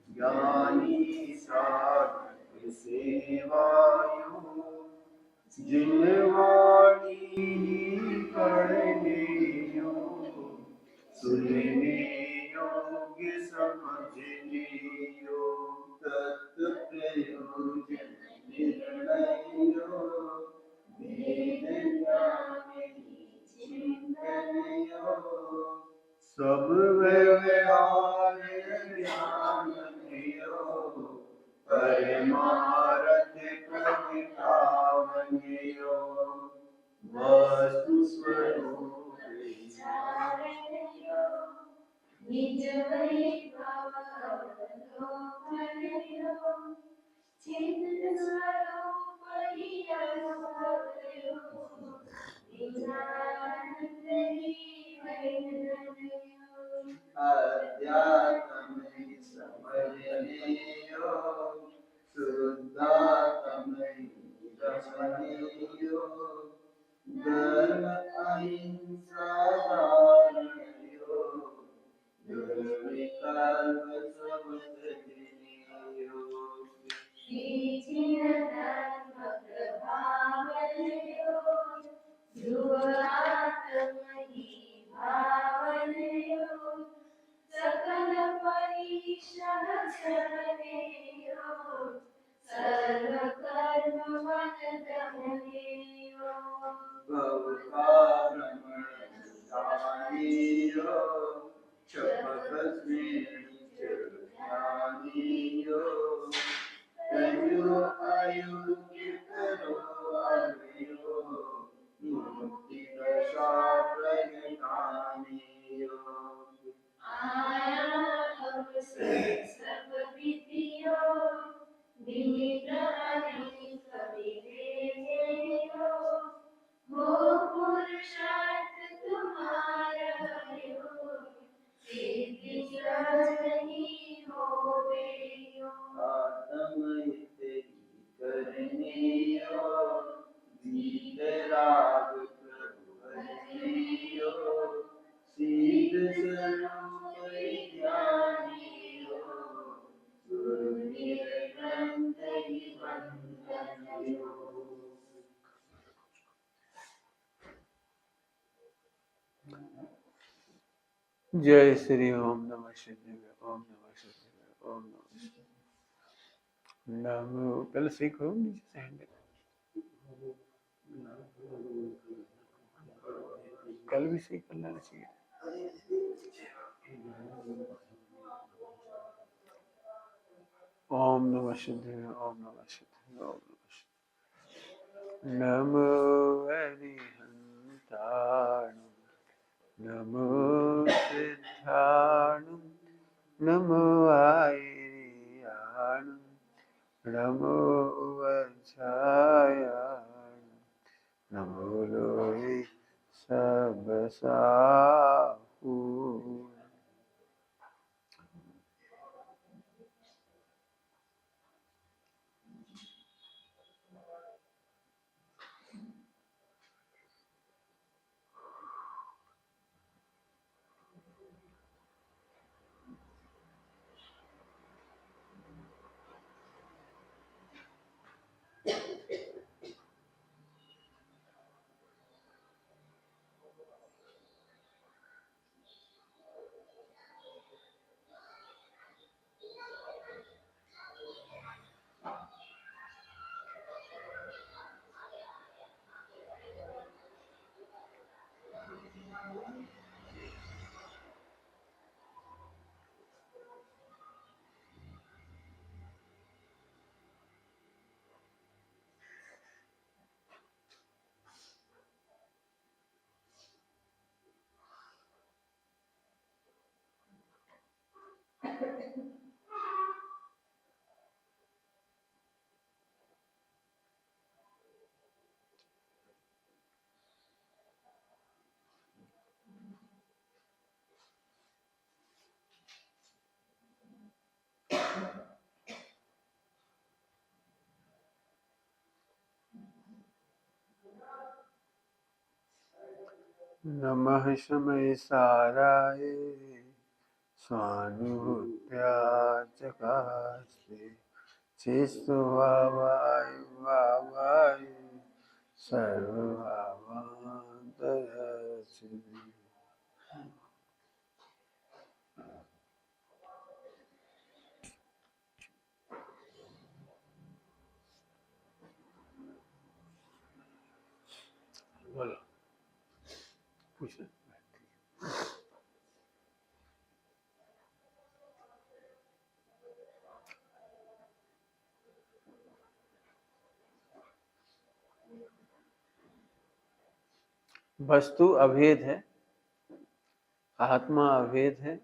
ज्ञानी साधक सेवायो जिनवाणी पढ़ने सुनने योग्य समझने योग्य तत्प्रयोजन निर्णय वेद चिंतन सब व्यवहार ज्ञान परमारथ प्रगटावन वस्तु स्वरूप निज वैभव चेतन स्वरूप अध्यात्म समझने शुद्धात्म रमणीयो धर्म अहिंसा धारणयो दुर्विकल्प समझनियो धर्म प्रभावनयो ध्रुवात्महि भावनयो सकल परिश्रम चरणेयो सर्व कर्म मन दमनेयो भवकारणं दानेयो क्षपकस्मिन्नित्यज्ञानेयो तयो अयोग्य करो अनयो मुक्तिदशा प्रगटानेयो आयाम सब विधियो विनिग्रह अनेक विधेयो हो पुरुषार्थ तुम्हारा यो सिद्धि नहीं होवेयो आत्महित करने यो वीतराग प्रभु भजनियो सिद्ध स्वरूप ज्ञानियो गुरु निरंत वंदनियो। जय श्री ओम नमः शिवाय ओम नमः शिवाय ओम नमः शिवाय नमो पहले सीखो नीचे से हैंडल कल भी सीख कर लेना चाहिए ओम नमः शिवाय ओम नमः शिवाय ओम नमः शिवाय नमो अरिहंताणं नमो सिद्धाणं नमो आयर्याणं नमो वज्रायाणं नमो लोहि सबसाहु नमः शमय साराय स्वानुभूत्या चकास्ते चेष्टुभावाय भावाय सर्वभावान्तरसिद्धि। बोलो पूछ। वस्तु अभेद है, आत्मा अभेद है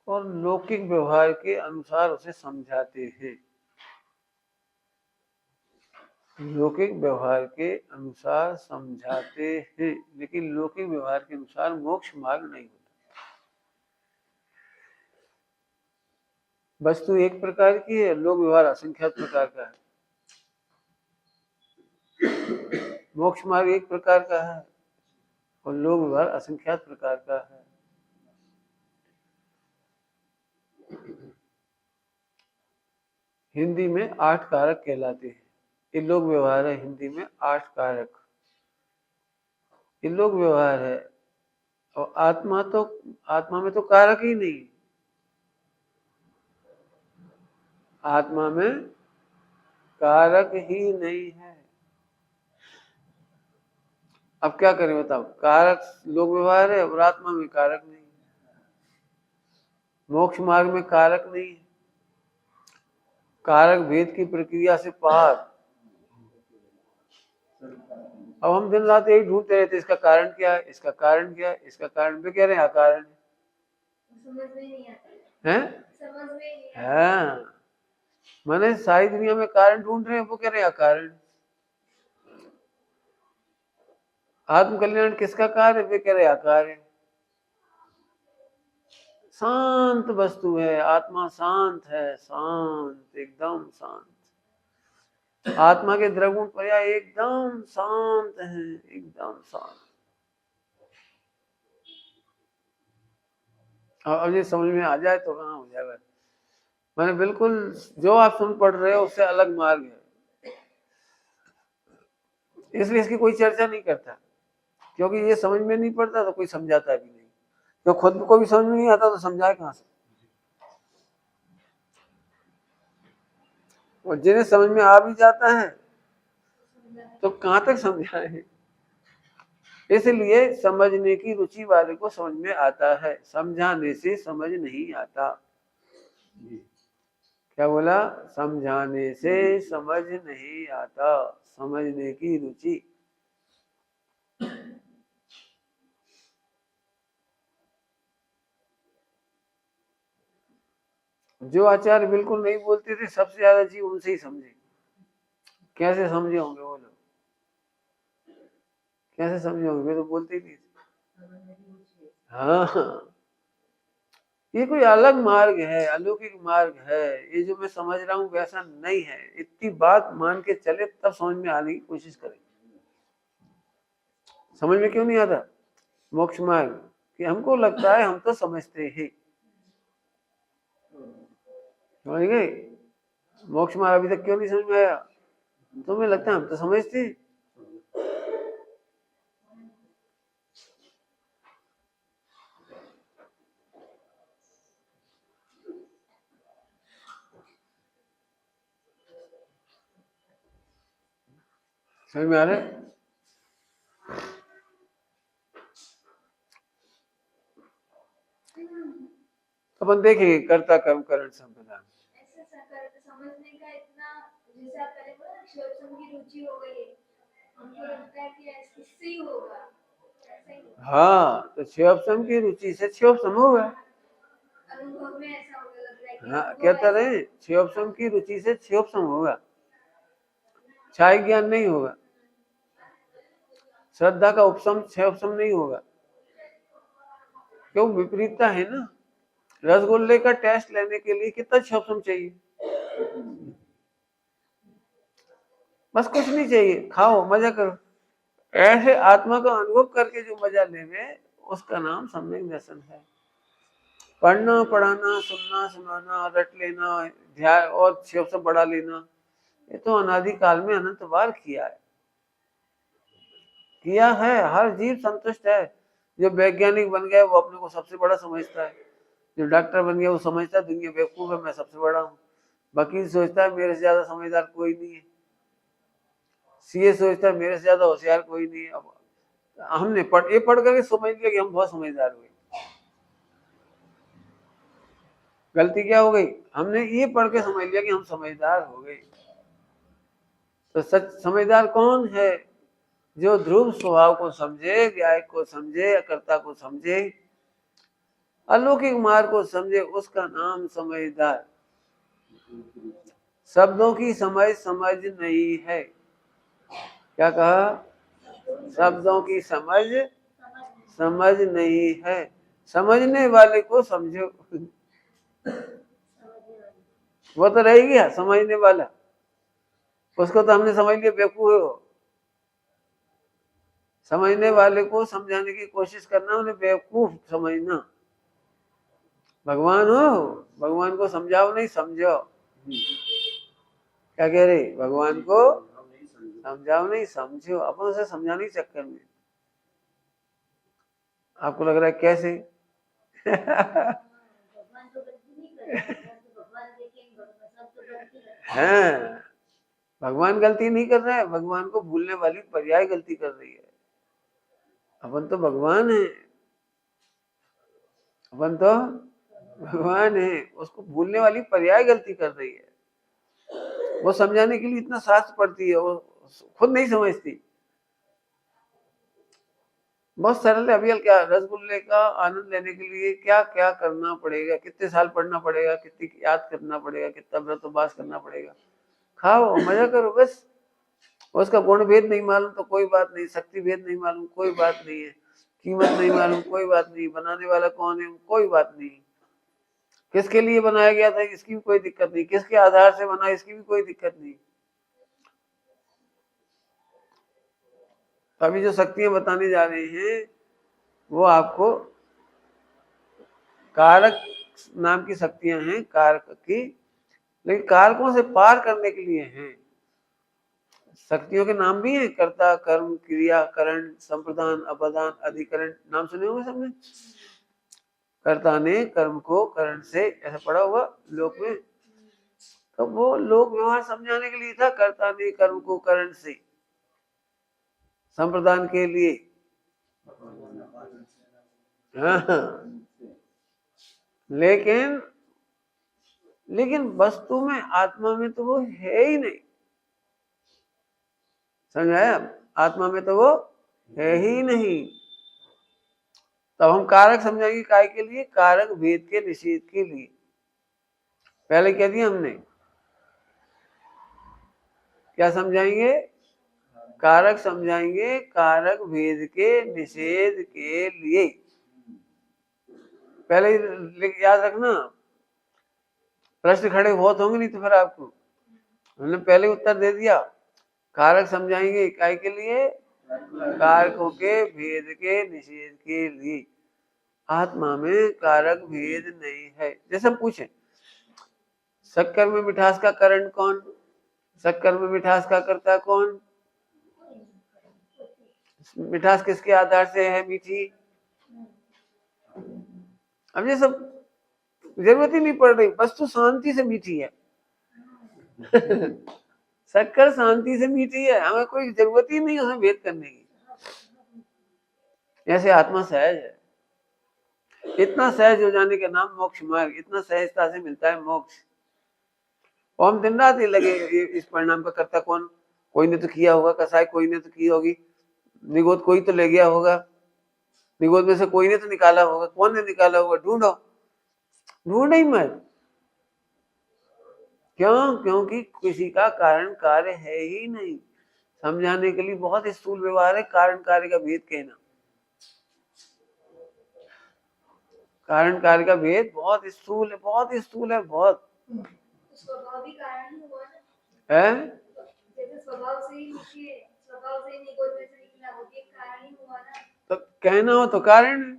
और लौकिक व्यवहार के अनुसार उसे समझाते हैं। लौकिक व्यवहार के अनुसार समझाते हैं, लेकिन लौकिक व्यवहार के अनुसार मोक्ष मार्ग नहीं होता। वस्तु एक प्रकार की है, लोक व्यवहार असंख्यात प्रकार का है। मोक्ष मार्ग एक प्रकार का है और लोक व्यवहार असंख्यात प्रकार का है। हिंदी में 8 कारक कहलाते हैं। ये लोक व्यवहार है, हिंदी में 8 कारक ये लोक व्यवहार है। और आत्मा में तो कारक ही नहीं। आत्मा में कारक ही नहीं है। अब क्या करें बताओ? कारक लोक व्यवहार है और आत्मा में कारक नहीं है। मोक्ष मार्ग में कारक नहीं है। कारक भेद की प्रक्रिया से पार। अब हम दिन रात यही ढूंढते रहते, इसका कारण क्या है, इसका कारण क्या है, इसका कारण भी कह रहे हैं अकारण है। हाँ, मैंने सारी दुनिया में कारण ढूंढ रहे हैं, वो कह रहे हैं अकारण। आत्मकल्याण किसका कार्य, वे कह रहे आकार है। शांत वस्तु है, आत्मा शांत है, शांत, एकदम शांत। आत्मा के द्रवगुण पर्याय एकदम शांत है, एकदम शांत। अब ये समझ में आ जाए तो कहाँ हो जाएगा। मैंने बिल्कुल जो आप सुन पढ़ रहे हो उससे अलग मार्ग है, इसलिए इसकी कोई चर्चा नहीं करता, क्योंकि ये समझ में नहीं पड़ता तो कोई समझाता भी नहीं। तो खुद को भी समझ में नहीं आता तो समझाए कहाँ से। और जिन्हें समझ में आ भी जाता है तो कहाँ तक समझाए। इसलिए समझने की रुचि वाले को समझ में आता है, समझाने से समझ नहीं आता। क्या बोला? समझाने से समझ नहीं आता, समझने की रुचि। जो आचार्य बिल्कुल नहीं बोलते थे, सबसे ज्यादा जी उनसे ही समझे। कैसे समझे होंगे वो लोग? कैसे समझे होंगे? वे तो बोलते ही नहीं थे। हाँ, ये कोई अलग मार्ग है, अलौकिक मार्ग है। ये जो मैं समझ रहा हूँ वैसा नहीं है। इतनी बात मान के चले तब समझ में आने की कोशिश करें। समझ में क्यों नहीं आता मोक्ष मार्ग? कि हमको लगता है हम तो समझते हैं। समझ गए? मोक्ष मार्ग अभी तक क्यों नहीं समझ में आया? तुम्हें लगता है हम तो समझते हैं। समझ में आ रहा है? अपन देखेंगे कर्ता कर्म करण संप्रदान। समझने का इतना, जैसे आप पहले बोला शिवोत्तम की रुचि हो गई है, उनको लगता है कि इससे ही होगा। हाँ, तो शिवोत्तम की रुचि से शिवोत्तम होगा। अनुभव में ऐसा होगा, लग रहा है कि हाँ, कहता रहे शिवोत्तम की रुचि से शिवोत्तम होगा, छाय ज्ञान नहीं होगा। श्रद्धा का उपशम शिवोत्तम नहीं होगा। क्यों? विपरीतता है ना। रसगुल्ले का टेस्ट लेने के लिए कितना शिवोत्तम चाहिए? बस कुछ नहीं चाहिए, खाओ मजा करो। ऐसे आत्मा का अनुभव करके जो मजा लेवे उसका नाम सम्यक दर्शन है। पढ़ना पढ़ाना, सुनना सुनाना, रट लेना, ध्यान और शिव से बढ़ा लेना, ये तो अनादि काल में अनंत बार किया है। हर जीव संतुष्ट है। जो वैज्ञानिक बन गया वो अपने को सबसे बड़ा समझता है, जो डॉक्टर बन गया वो समझता है दुनिया बेवकूफ है, मैं सबसे बड़ा हूँ। वकील सोचता है मेरे से ज्यादा समझदार कोई नहीं है। सीए सोचता है मेरे से ज्यादा होशियार कोई नहीं है। अब हमने पढ़ करके समझ लिया कि हम बहुत समझदार हुए। गलती क्या हो गई, हमने ये पढ़ के समझ लिया कि हम समझदार हो गए। तो सच समझदार कौन है, जो ध्रुव स्वभाव को समझे, न्याय को समझे, अकर्ता को समझे, अलौकिक मार्ग को समझे, उसका नाम समझदार। शब्दों की समझ समझ नहीं है। क्या कहा, शब्दों की समझ समझ नहीं है, समझने वाले को समझो। वो तो रह गया समझने वाला, उसको तो हमने समझ लिया बेवकूफ है वो। समझने वाले को समझाने की कोशिश करना, उन्हें बेवकूफ समझना। भगवान हो, भगवान को समझाओ नहीं समझो। क्या कह रहे, भगवान को समझाओ नहीं समझो। अपन उसे समझाने के चक्कर में, आपको लग रहा है कैसे? हाँ, भगवान गलती नहीं कर रहा है, भगवान को भूलने वाली पर्याय गलती कर रही है। अपन तो भगवान है, अपन तो भगवान है, उसको भूलने वाली पर्याय गलती कर रही है। वो समझाने के लिए इतना शास्त्र पढ़ती है, वो खुद नहीं समझती। बहुत सरल है। अभी क्या, रसगुल्ले का आनंद लेने के लिए क्या क्या करना पड़ेगा, कितने साल पढ़ना पड़ेगा, कितनी याद करना पड़ेगा, कितना व्रत उपवास करना पड़ेगा। खाओ मजा करो बस। उसका गुण भेद नहीं मालूम तो कोई बात नहीं, शक्ति भेद नहीं मालूम कोई बात नहीं है, कीमत नहीं मालूम कोई बात नहीं, बनाने वाला कौन है कोई बात नहीं, किसके लिए बनाया गया था इसकी भी कोई दिक्कत नहीं, किसके आधार से बना इसकी भी कोई दिक्कत नहीं। अभी जो शक्तियां बताने जा रहे हैं वो आपको कारक नाम की शक्तियां हैं, कारक की, लेकिन कारकों से पार करने के लिए हैं। शक्तियों के नाम भी हैं, कर्ता, कर्म, क्रिया, करण, संप्रदान, अपादान, अधिकरण, नाम सुने होंगे सबने। कर्ता ने कर्म को करण से, ऐसा पढ़ा होगा लोक में। तो वो लोक व्यवहार समझाने के लिए था, कर्ता ने कर्म को करण से, संप्रदान के लिए। हाँ, लेकिन वस्तु में, आत्मा में तो वो है ही नहीं। समझाया, आत्मा में तो वो है ही नहीं। तब हम कारक समझाएंगे काय के लिए, कारक भेद के निषेध के लिए। पहले क्या दिया हमने, क्या समझाएंगे, कारक समझाएंगे, कारक भेद के निषेध के लिए। पहले याद रखना, प्रश्न खड़े बहुत होंगे नहीं तो फिर आपको, हमने पहले उत्तर दे दिया। कारक समझाएंगे इकाई के लिए, कारकों के भेद के निषेध के लिए। आत्मा में कारक भेद नहीं है। जैसे हम पूछे, शक्कर में मिठास का कारण कौन, शक्कर में मिठास का करता कौन, मिठास किसके आधार से है मीठी। अब ये सब जरूरत ही नहीं पड़ रही, वस्तु शांति से मीठी है। शक्कर शांति से मीठी है, हमें कोई जरूरत ही नहीं उसे भेद करने की। ऐसे आत्मा सहज है। इतना सहज हो जाने का नाम मोक्ष मार्ग, इतना सहजता से मिलता है मोक्ष। और हम दिन रात ही लगे इस परिणाम का करता कौन, कोई ने तो किया होगा कसाई, कोई ने तो की होगी निगोद, कोई तो ले गया होगा निगोद में से, कोई ने तो निकाला होगा, कौन ने निकाला होगा, ढूंढो, ढूंढ ही मत। क्यों, क्योंकि किसी का कारण कार्य है ही नहीं। समझाने के लिए बहुत स्थूल व्यवहार है कारण कार्य का भेद कहना। कारण कार्य का भेद बहुत स्थूल है, बहुत स्थूल है, बहुत। स्वभाव भी कारण हुआ ना, है जैसे स्वभाव से ही निकले, स्वभाव से ही निगोद में से निकला, वो कहना हो तो कारण है,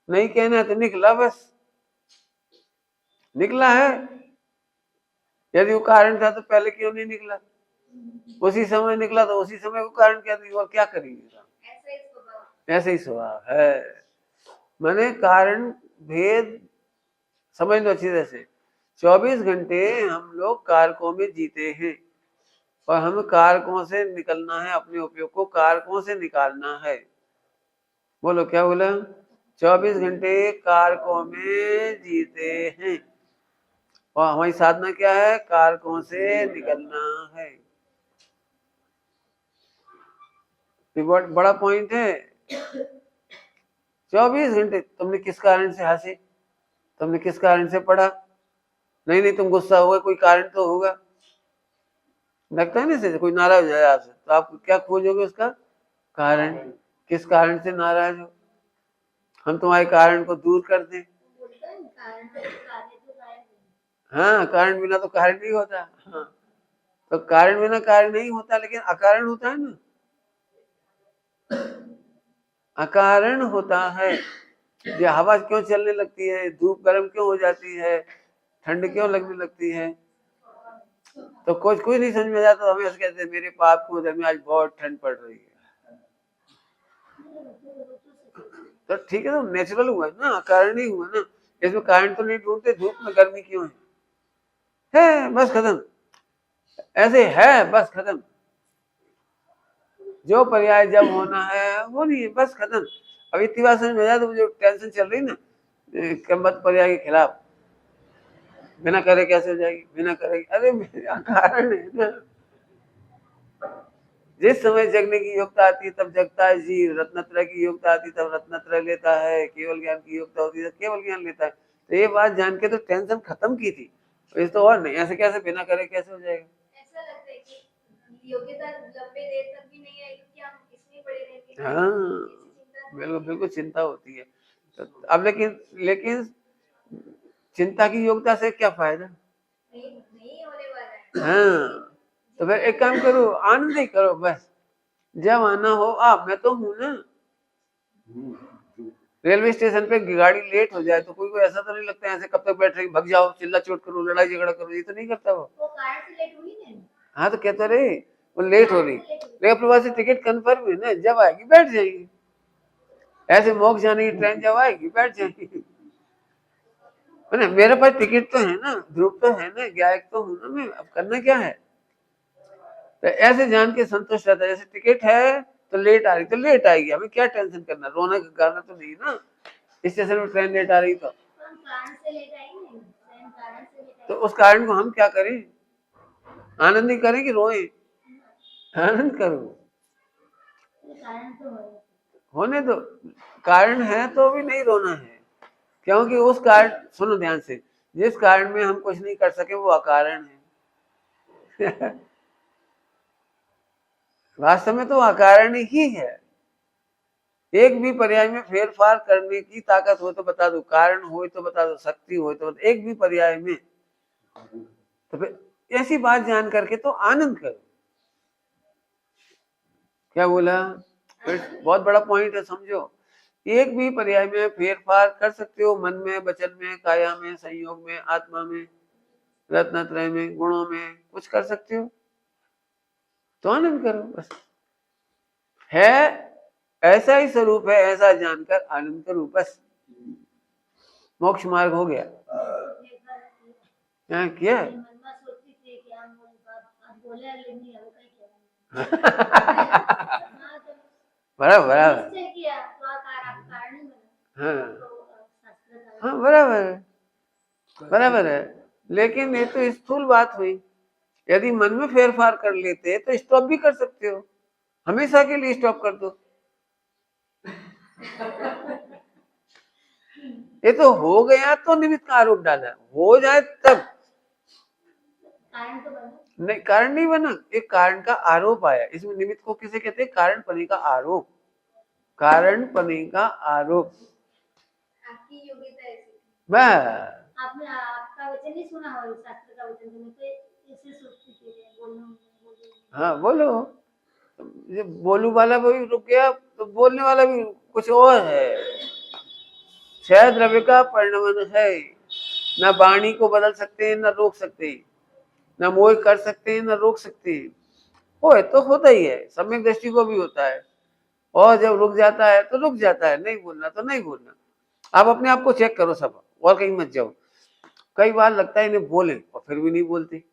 नहीं कहना है तो निकला, बस निकला है। यदि वो कारण था तो पहले क्यों नहीं निकला? उसी समय निकला तो उसी समय को कारण क्या दिया, और क्या करेंगे? ऐसे ही स्वभाव है। माने कारण भेद समझ लो अच्छी तरह से। 24 घंटे हम लोग कारकों में जीते हैं, और हमें कारकों से निकलना है, अपने उपयोग को कारकों से निकालना है। बोलो क्या बोला? 24 घंटे कारकों में जीते हैं, और हमारी साधना क्या है? कारकों से निकलना है। ये बहुत बड़ा पॉइंट है। 24 घंटे तुमने किस कारण से हंसे, तुमने किस कारण से पढ़ा? नहीं नहीं, तुम गुस्सा हुए, कोई कारण तो होगा। लगता है ना से कोई नाराज है आपसे, तो आप क्या खोजोगे? उसका कारण। किस कारण से नाराज हो? हम तुम्हारे कारण को दूर कर दें। हाँ, कारण बिना तो कार्य नहीं होता। हाँ, तो कारण बिना कार्य नहीं होता, लेकिन अकारण होता है ना, अकारण होता है। ये हवा क्यों चलने लगती है, धूप गर्म क्यों हो जाती है, ठंड क्यों लगने लगती है? तो कुछ नहीं समझ में आता, तो हमें ऐसे कहते हैं मेरे पाप को में आज बहुत ठंड पड़ रही है। तो ठीक है, तो नेचुरल हुआ ना, कारण ही हुआ ना। इसमें कारण तो नहीं ढूंढते, धूप में गर्मी क्यों है बस खत्म। ऐसे है, बस खत्म। जो पर्याय जब होना है वो नहीं है, बस खत्म। अब इतनी बात समझ में आया, तो जो टेंशन चल रही ना मत पर्याय के खिलाफ, बिना करे कैसे हो जाएगी? बिना करे, अरे मेरा कारण है ना। जिस समय जगने की योग्यता आती है तब जगता है जीव, रत्नत्रय की योग्यता आती है तब रत्नत्रय लेता है, केवल ज्ञान की योग्यता होती है तो केवल ज्ञान लेता है। तो ये बात जान के तो टेंशन खत्म की थी। इस तो और नहीं, ऐसे कैसे बिना करे कैसे हो जाएगा? ऐसा लगता है कि योग्यता लंबे देर तक भी नहीं आएगी, क्योंकि हम इसमें पड़े रहेंगे। हाँ, बिल्कुल बिल्कुल चिंता होती है। तो अब लेकिन लेकिन चिंता की योग्यता से क्या फायदा? नहीं होने वाला है। हाँ, तो फिर एक काम करो, आनंद ही करो बस। जब आना हो आप, मैं तो हूं ना। रेलवे स्टेशन पे गाड़ी लेट हो जाए तो कोई ऐसा तो नहीं लगता है ऐसे कब तक बैठ रही, भग जाओ, चिल्ला चोट करो, लड़ाई झगड़ा करो, ये तो नहीं करता वो। कार से लेट हुई ना। हाँ, तो कहते रहे वो लेट हो रही, लेकिन प्रवासी टिकट कंफर्म है ना, जब आएगी बैठ जाएगी। ऐसे मोक्ष जाने की ट्रेन जब आएगी बैठ जाएगी। ना मेरे पास टिकट तो है ना, ध्रुव तो है ना, गायक तो हूं ना मैं, अब करना क्या है? तो ऐसे जान के संतुष्ट रहता है, जैसे टिकट है तो लेट आ रही तो लेट आएगी, हमें क्या टेंशन करना, रोना गाना तो नहीं ना। स्टेशन में ट्रेन लेट आ रही तो उस कारण को हम क्या करें? आनंद ही करें कि रोए? आनंद करो, होने दो। कारण है तो भी नहीं रोना है, क्योंकि उस कारण, सुनो ध्यान से, जिस कारण में हम कुछ नहीं कर सके वो अकारण है। वास्तव में तो अकारण ही है। एक भी पर्याय में फेरफार करने की ताकत हो तो बता दो, कारण हो तो बता दो, शक्ति हो तो एक भी पर्याय में, तो फिर ऐसी बात जान करके तो आनंद करो। क्या बोला? बहुत बड़ा पॉइंट है, समझो। एक भी पर्याय में फेरफार कर सकते हो, मन में, वचन में, काया में, संयोग में, आत्मा में, रत्नत्रय में, गुणों में, कुछ कर सकते हो तो आनंद करो बस। है ऐसा ही स्वरूप है, ऐसा जानकर आनंद करो बस। मोक्ष मार्ग हो गया। क्या बराबर बराबर, हाँ हाँ बराबर है, बराबर है। लेकिन ये तो स्थूल बात हुई। यदि मन में फेरफार कर लेते तो स्टॉप भी कर सकते हो, हमेशा के लिए स्टॉप कर दो। ये तो हो गया तो निमित्त का आरोप डाला, हो जाए तब नहीं, कारण नहीं बना, एक कारण का आरोप आया इसमें। निमित्त को किसे कहते हैं? कारण पने का आरोप, कारण पने का आरोप। आपकी योग्यता ऐसी, बस आपने आपका वचन नहीं सुना हो, शास्त्र का वचन, तो ऐसे सोचती थी बोलूं। हाँ बोलो, बोलू वाला भी रुक गया तो बोलने वाला भी कुछ और है। क्षय द्रव्य का परिणमन है। ना वाणी को बदल सकते हैं, ना रोक सकते हैं, ना मोह कर सकते हैं, ना रोक सकते हैं। वो तो होता ही है, सम्यक दृष्टि को भी होता है। और जब रुक जाता है तो रुक जाता है, नहीं बोलना तो नहीं बोलना। आप अपने आप को चेक करो सब, और कहीं मत जाओ। कई बार लगता है इन्हें बोले और फिर भी नहीं बोलते।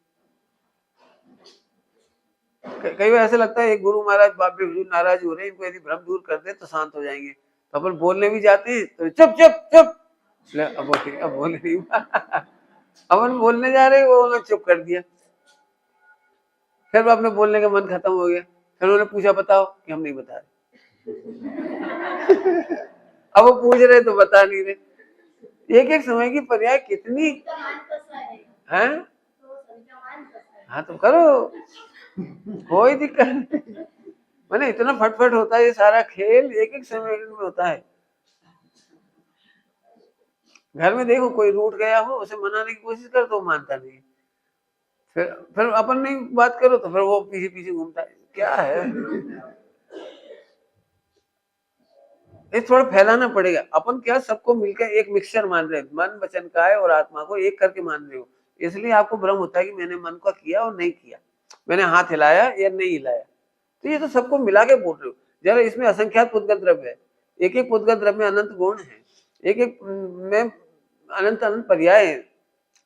कई बार ऐसा लगता है एक गुरु महाराज बाबे हुजूर नाराज हो रहे हैं, इनको यदि भ्रम दूर कर दे तो शांत हो जाएंगे। तो अपन बोलने भी जाते हैं तो चुप चुप चुप, अब बोले नहीं अपन बोलने जा रहे हैं, वो उन्होंने चुप कर दिया। फिर अपने बोलने का मन खत्म हो गया। फिर उन्होंने पूछा बताओ, कि हम नहीं बता रहे। अब वो पूछ रहे तो बता नहीं रहे। एक एक समय की पर्याय कितनी है। हाँ तो करो, कोई दिक्कत नहीं। मैंने इतना फटफट होता है ये सारा खेल, एक एक समय में होता है। घर में देखो कोई रूठ गया हो, उसे मनाने की कोशिश कर तो मानता नहीं। फिर अपन नहीं बात करो तो फिर वो पीछे पीछे घूमता है। क्या है ये थोड़ा फैलाना पड़ेगा। अपन क्या सबको मिलकर एक मिक्सचर मान रहे हैं, मन वचन काय और आत्मा को एक करके मान रहे हो। इसलिए आपको भ्रम होता है कि मैंने मन का किया और नहीं किया, मैंने हाथ हिलाया या नहीं हिलाया। तो ये तो सबको मिला के बोल रहे हो। जरा इसमें असंख्यात पुद्गल द्रव्य है, एक एक पुद्गल द्रव्य में अनंत गुण है, एक एक में अनंत अनंत पर्याय है,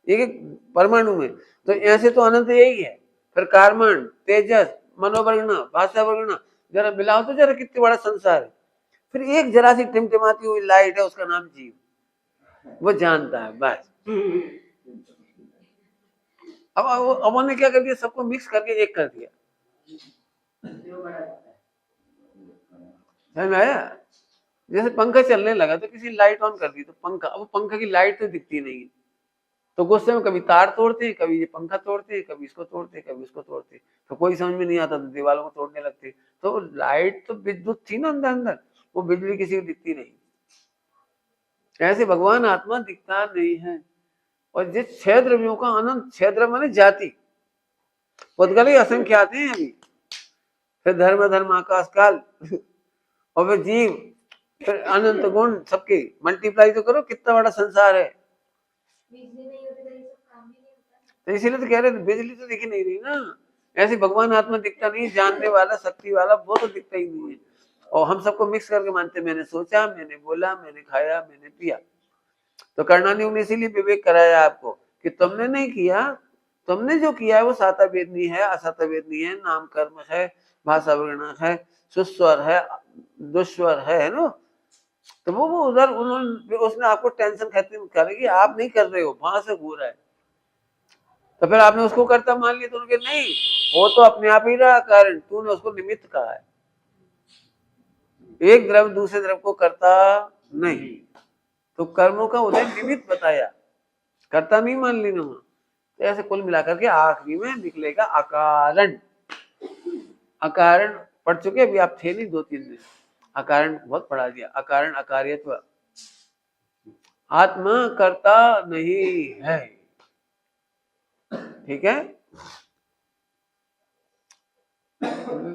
एक एक परमाणु में। तो ऐसे तो अनंत यही है। फिर कार्बन, तेजस, मनोवर्गना, भाषा वर्गना, जरा मिलाओ तो जरा कितने बड़ा संसार है। फिर एक जरा सी टिमटिमाती हुई लाइट है, उसका नाम जीव, वो जानता है बस। अब उन्होंने क्या कर दिया, सबको मिक्स करके एक कर दिया। समझ में आया? जैसे पंखा चलने लगा तो किसी लाइट ऑन कर दी तो पंखा, अब पंखा की लाइट तो दिखती नहीं है, तो गुस्से में कभी तार तोड़ते, कभी ये पंखा तोड़ते, कभी इसको तोड़ते, कभी इसको तोड़ते। तो कोई समझ में नहीं आता तो दीवारों को तोड़ने लगते। तो लाइट तो विद्युत थी ना अंदर अंदर, वो बिजली किसी को दिखती नहीं। ऐसे भगवान आत्मा दिखता नहीं है। और जिस छह द्रव्यों का अनंत, छह द्रव्य माने जाति, पुद्गल ही असंख्यात हैं अभी। फिर धर्म धर्म आकाश काल और फिर जीव, फिर अनंत गुण, सबके मल्टीप्लाई तो करो कितना बड़ा संसार है। तो इसीलिए तो कह रहे बिजली तो दिख नहीं रही ना। ऐसे भगवान आत्मा दिखता नहीं, जानने वाला, शक्ति वाला, वो तो दिखता ही नहीं है। और हम सबको मिक्स करके मानते, मैंने सोचा, मैंने बोला, मैंने खाया, मैंने पिया। तो कर्णानियों ने इसीलिए विवेक कराया आपको कि तुमने नहीं किया, तुमने जो किया है वो साता वेदनी है, असाता वेदनी है, नाम कर्म है, भाषा वर्णक है, सुस्वर है, दुस्वर है ना। तो वो उधर उन्होंने, उसने आपको टेंशन खत्म करेगी, आप नहीं कर रहे हो, वहां से हो रहा है। तो फिर आपने उसको करता मान लिया, तो उनके नहीं, वो तो अपने आप ही रहा कारण, तूने उसको निमित्त कहा है। एक द्रव्य दूसरे द्रव्य को करता नहीं, तो कर्मों का उदय निमित्त बताया, करता नहीं मान लेना। तो ऐसे कुल मिलाकर के आखिरी में निकलेगा अकारण। अकारण पढ़ चुके अभी आप, थे नहीं 2-3 दिन, अकारण बहुत पढ़ा दिया। अकारण अकार्यत्व, आत्मा करता नहीं है, ठीक है।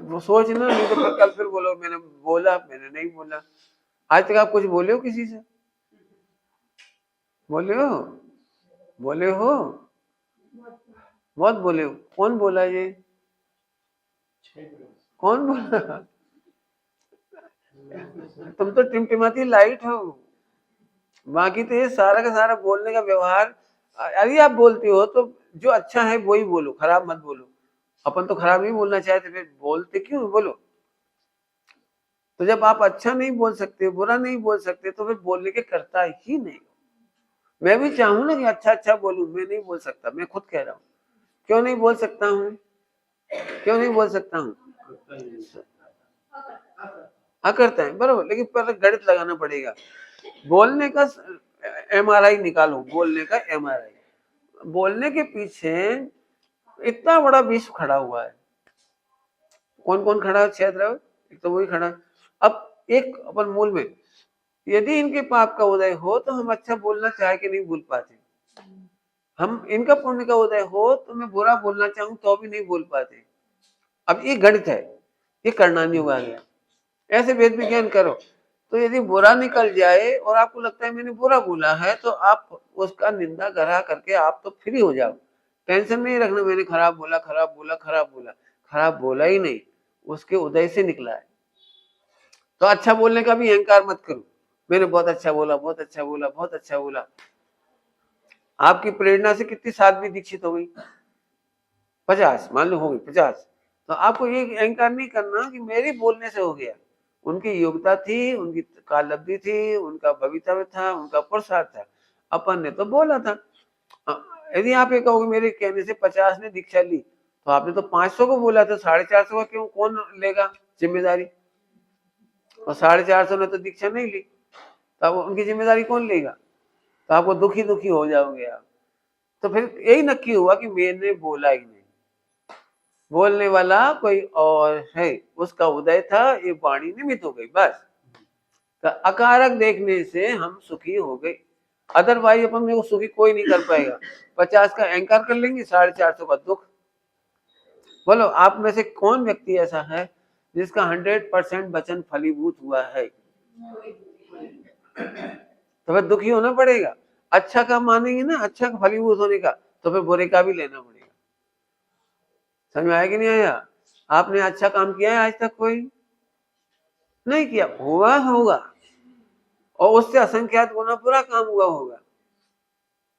वो सोचना नहीं तो फिर कल फिर बोलो मैंने बोला, मैंने नहीं बोला। आज तक आप कुछ बोले हो किसी से? बोले हो? बोले हो? बहुत बोले हो। कौन बोला ये? कौन बोला? तुम तो टिमटिमाती लाइट हो, बाकी तो ये सारा का सारा बोलने का व्यवहार। अरे आप बोलते हो तो जो अच्छा है वही बोलो, खराब मत बोलो। अपन तो खराब नहीं बोलना चाहते, फिर बोलते क्यों? बोलो। तो जब आप अच्छा नहीं बोल सकते, बुरा नहीं बोल सकते, तो फिर बोलने के करता ही नहीं। मैं भी चाहूं ना कि अच्छा अच्छा बोलूं, मैं नहीं बोल सकता। मैं खुद कह रहा हूं, क्यों नहीं बोल सकता हूं? क्यों नहीं बोल सकता हूं? हाँ करता है बराबर, लेकिन पहले गणित लगाना पड़ेगा। बोलने का MRI निकालो, बोलने का MRI। बोलने के पीछे इतना बड़ा विश्व खड़ा हुआ है। कौन कौन खड़ा है? 6 द्रव्य, एक तो वही खड़ा है। अब एक अपन मूल में, यदि इनके पाप का उदय हो तो हम अच्छा बोलना चाहे कि नहीं बोल पाते। हम इनका पुण्य का उदय हो तो मैं बुरा बोलना चाहूं तो भी नहीं बोल पाते। अब ये गणित है, ये करना नहीं हुआ गया। ऐसे वेद विज्ञान करो, तो यदि बुरा निकल जाए और आपको लगता है मैंने बुरा बोला है, तो आप उसका निंदा करा करके आप तो फ्री हो जाओ। टेंशन नहीं रखना मैंने खराब बोला, खराब बोला, खराब बोला। खराब बोला ही नहीं, उसके उदय से निकला है। तो अच्छा बोलने का भी अहंकार मत करो, मैंने बहुत अच्छा बोला, बहुत अच्छा बोला, बहुत अच्छा बोला। आपकी प्रेरणा से कितनी साध्वी दीक्षित हो गई? 50, मान लो हो गई 50। तो आपको ये अहंकार नहीं करना कि मेरी बोलने से हो गया। उनकी योग्यता थी, उनकी कालब्धि थी, उनका भवितव्य था, उनका पुरुषार्थ था। अपन ने तो बोला था। यदि आप ये कहोगे मेरे कहने से 50 ने दीक्षा ली, तो आपने तो 500 को बोला था, 450 का क्यों कौन लेगा जिम्मेदारी? और 450 ने तो दीक्षा नहीं ली, तब उनकी जिम्मेदारी कौन लेगा? तो आपको दुखी दुखी हो जाओगे आप। तो फिर यही नक्की हुआ कि मैंने बोला ही नहीं, बोलने वाला कोई और है, उसका उदय था, ये वाणी निमित्त हो गई बस। तो अकारक देखने से हम सुखी हो गए, अदरवाइज अपन को सुखी कोई नहीं कर पाएगा। 50 का अहंकार कर लेंगे, 450 का दुख। बोलो आप में से कौन व्यक्ति ऐसा है जिसका 100% वचन फलीभूत हुआ है? तो फिर दुखी होना पड़ेगा। अच्छा का मानेंगे ना, अच्छा का फलीभूत होने का, तो फिर बुरे का भी लेना पड़ेगा। समझ में आया कि नहीं आया? आपने अच्छा काम किया है आज तक? कोई नहीं किया हुआ होगा, और उससे असंख्यात गुना बुरा काम हुआ होगा।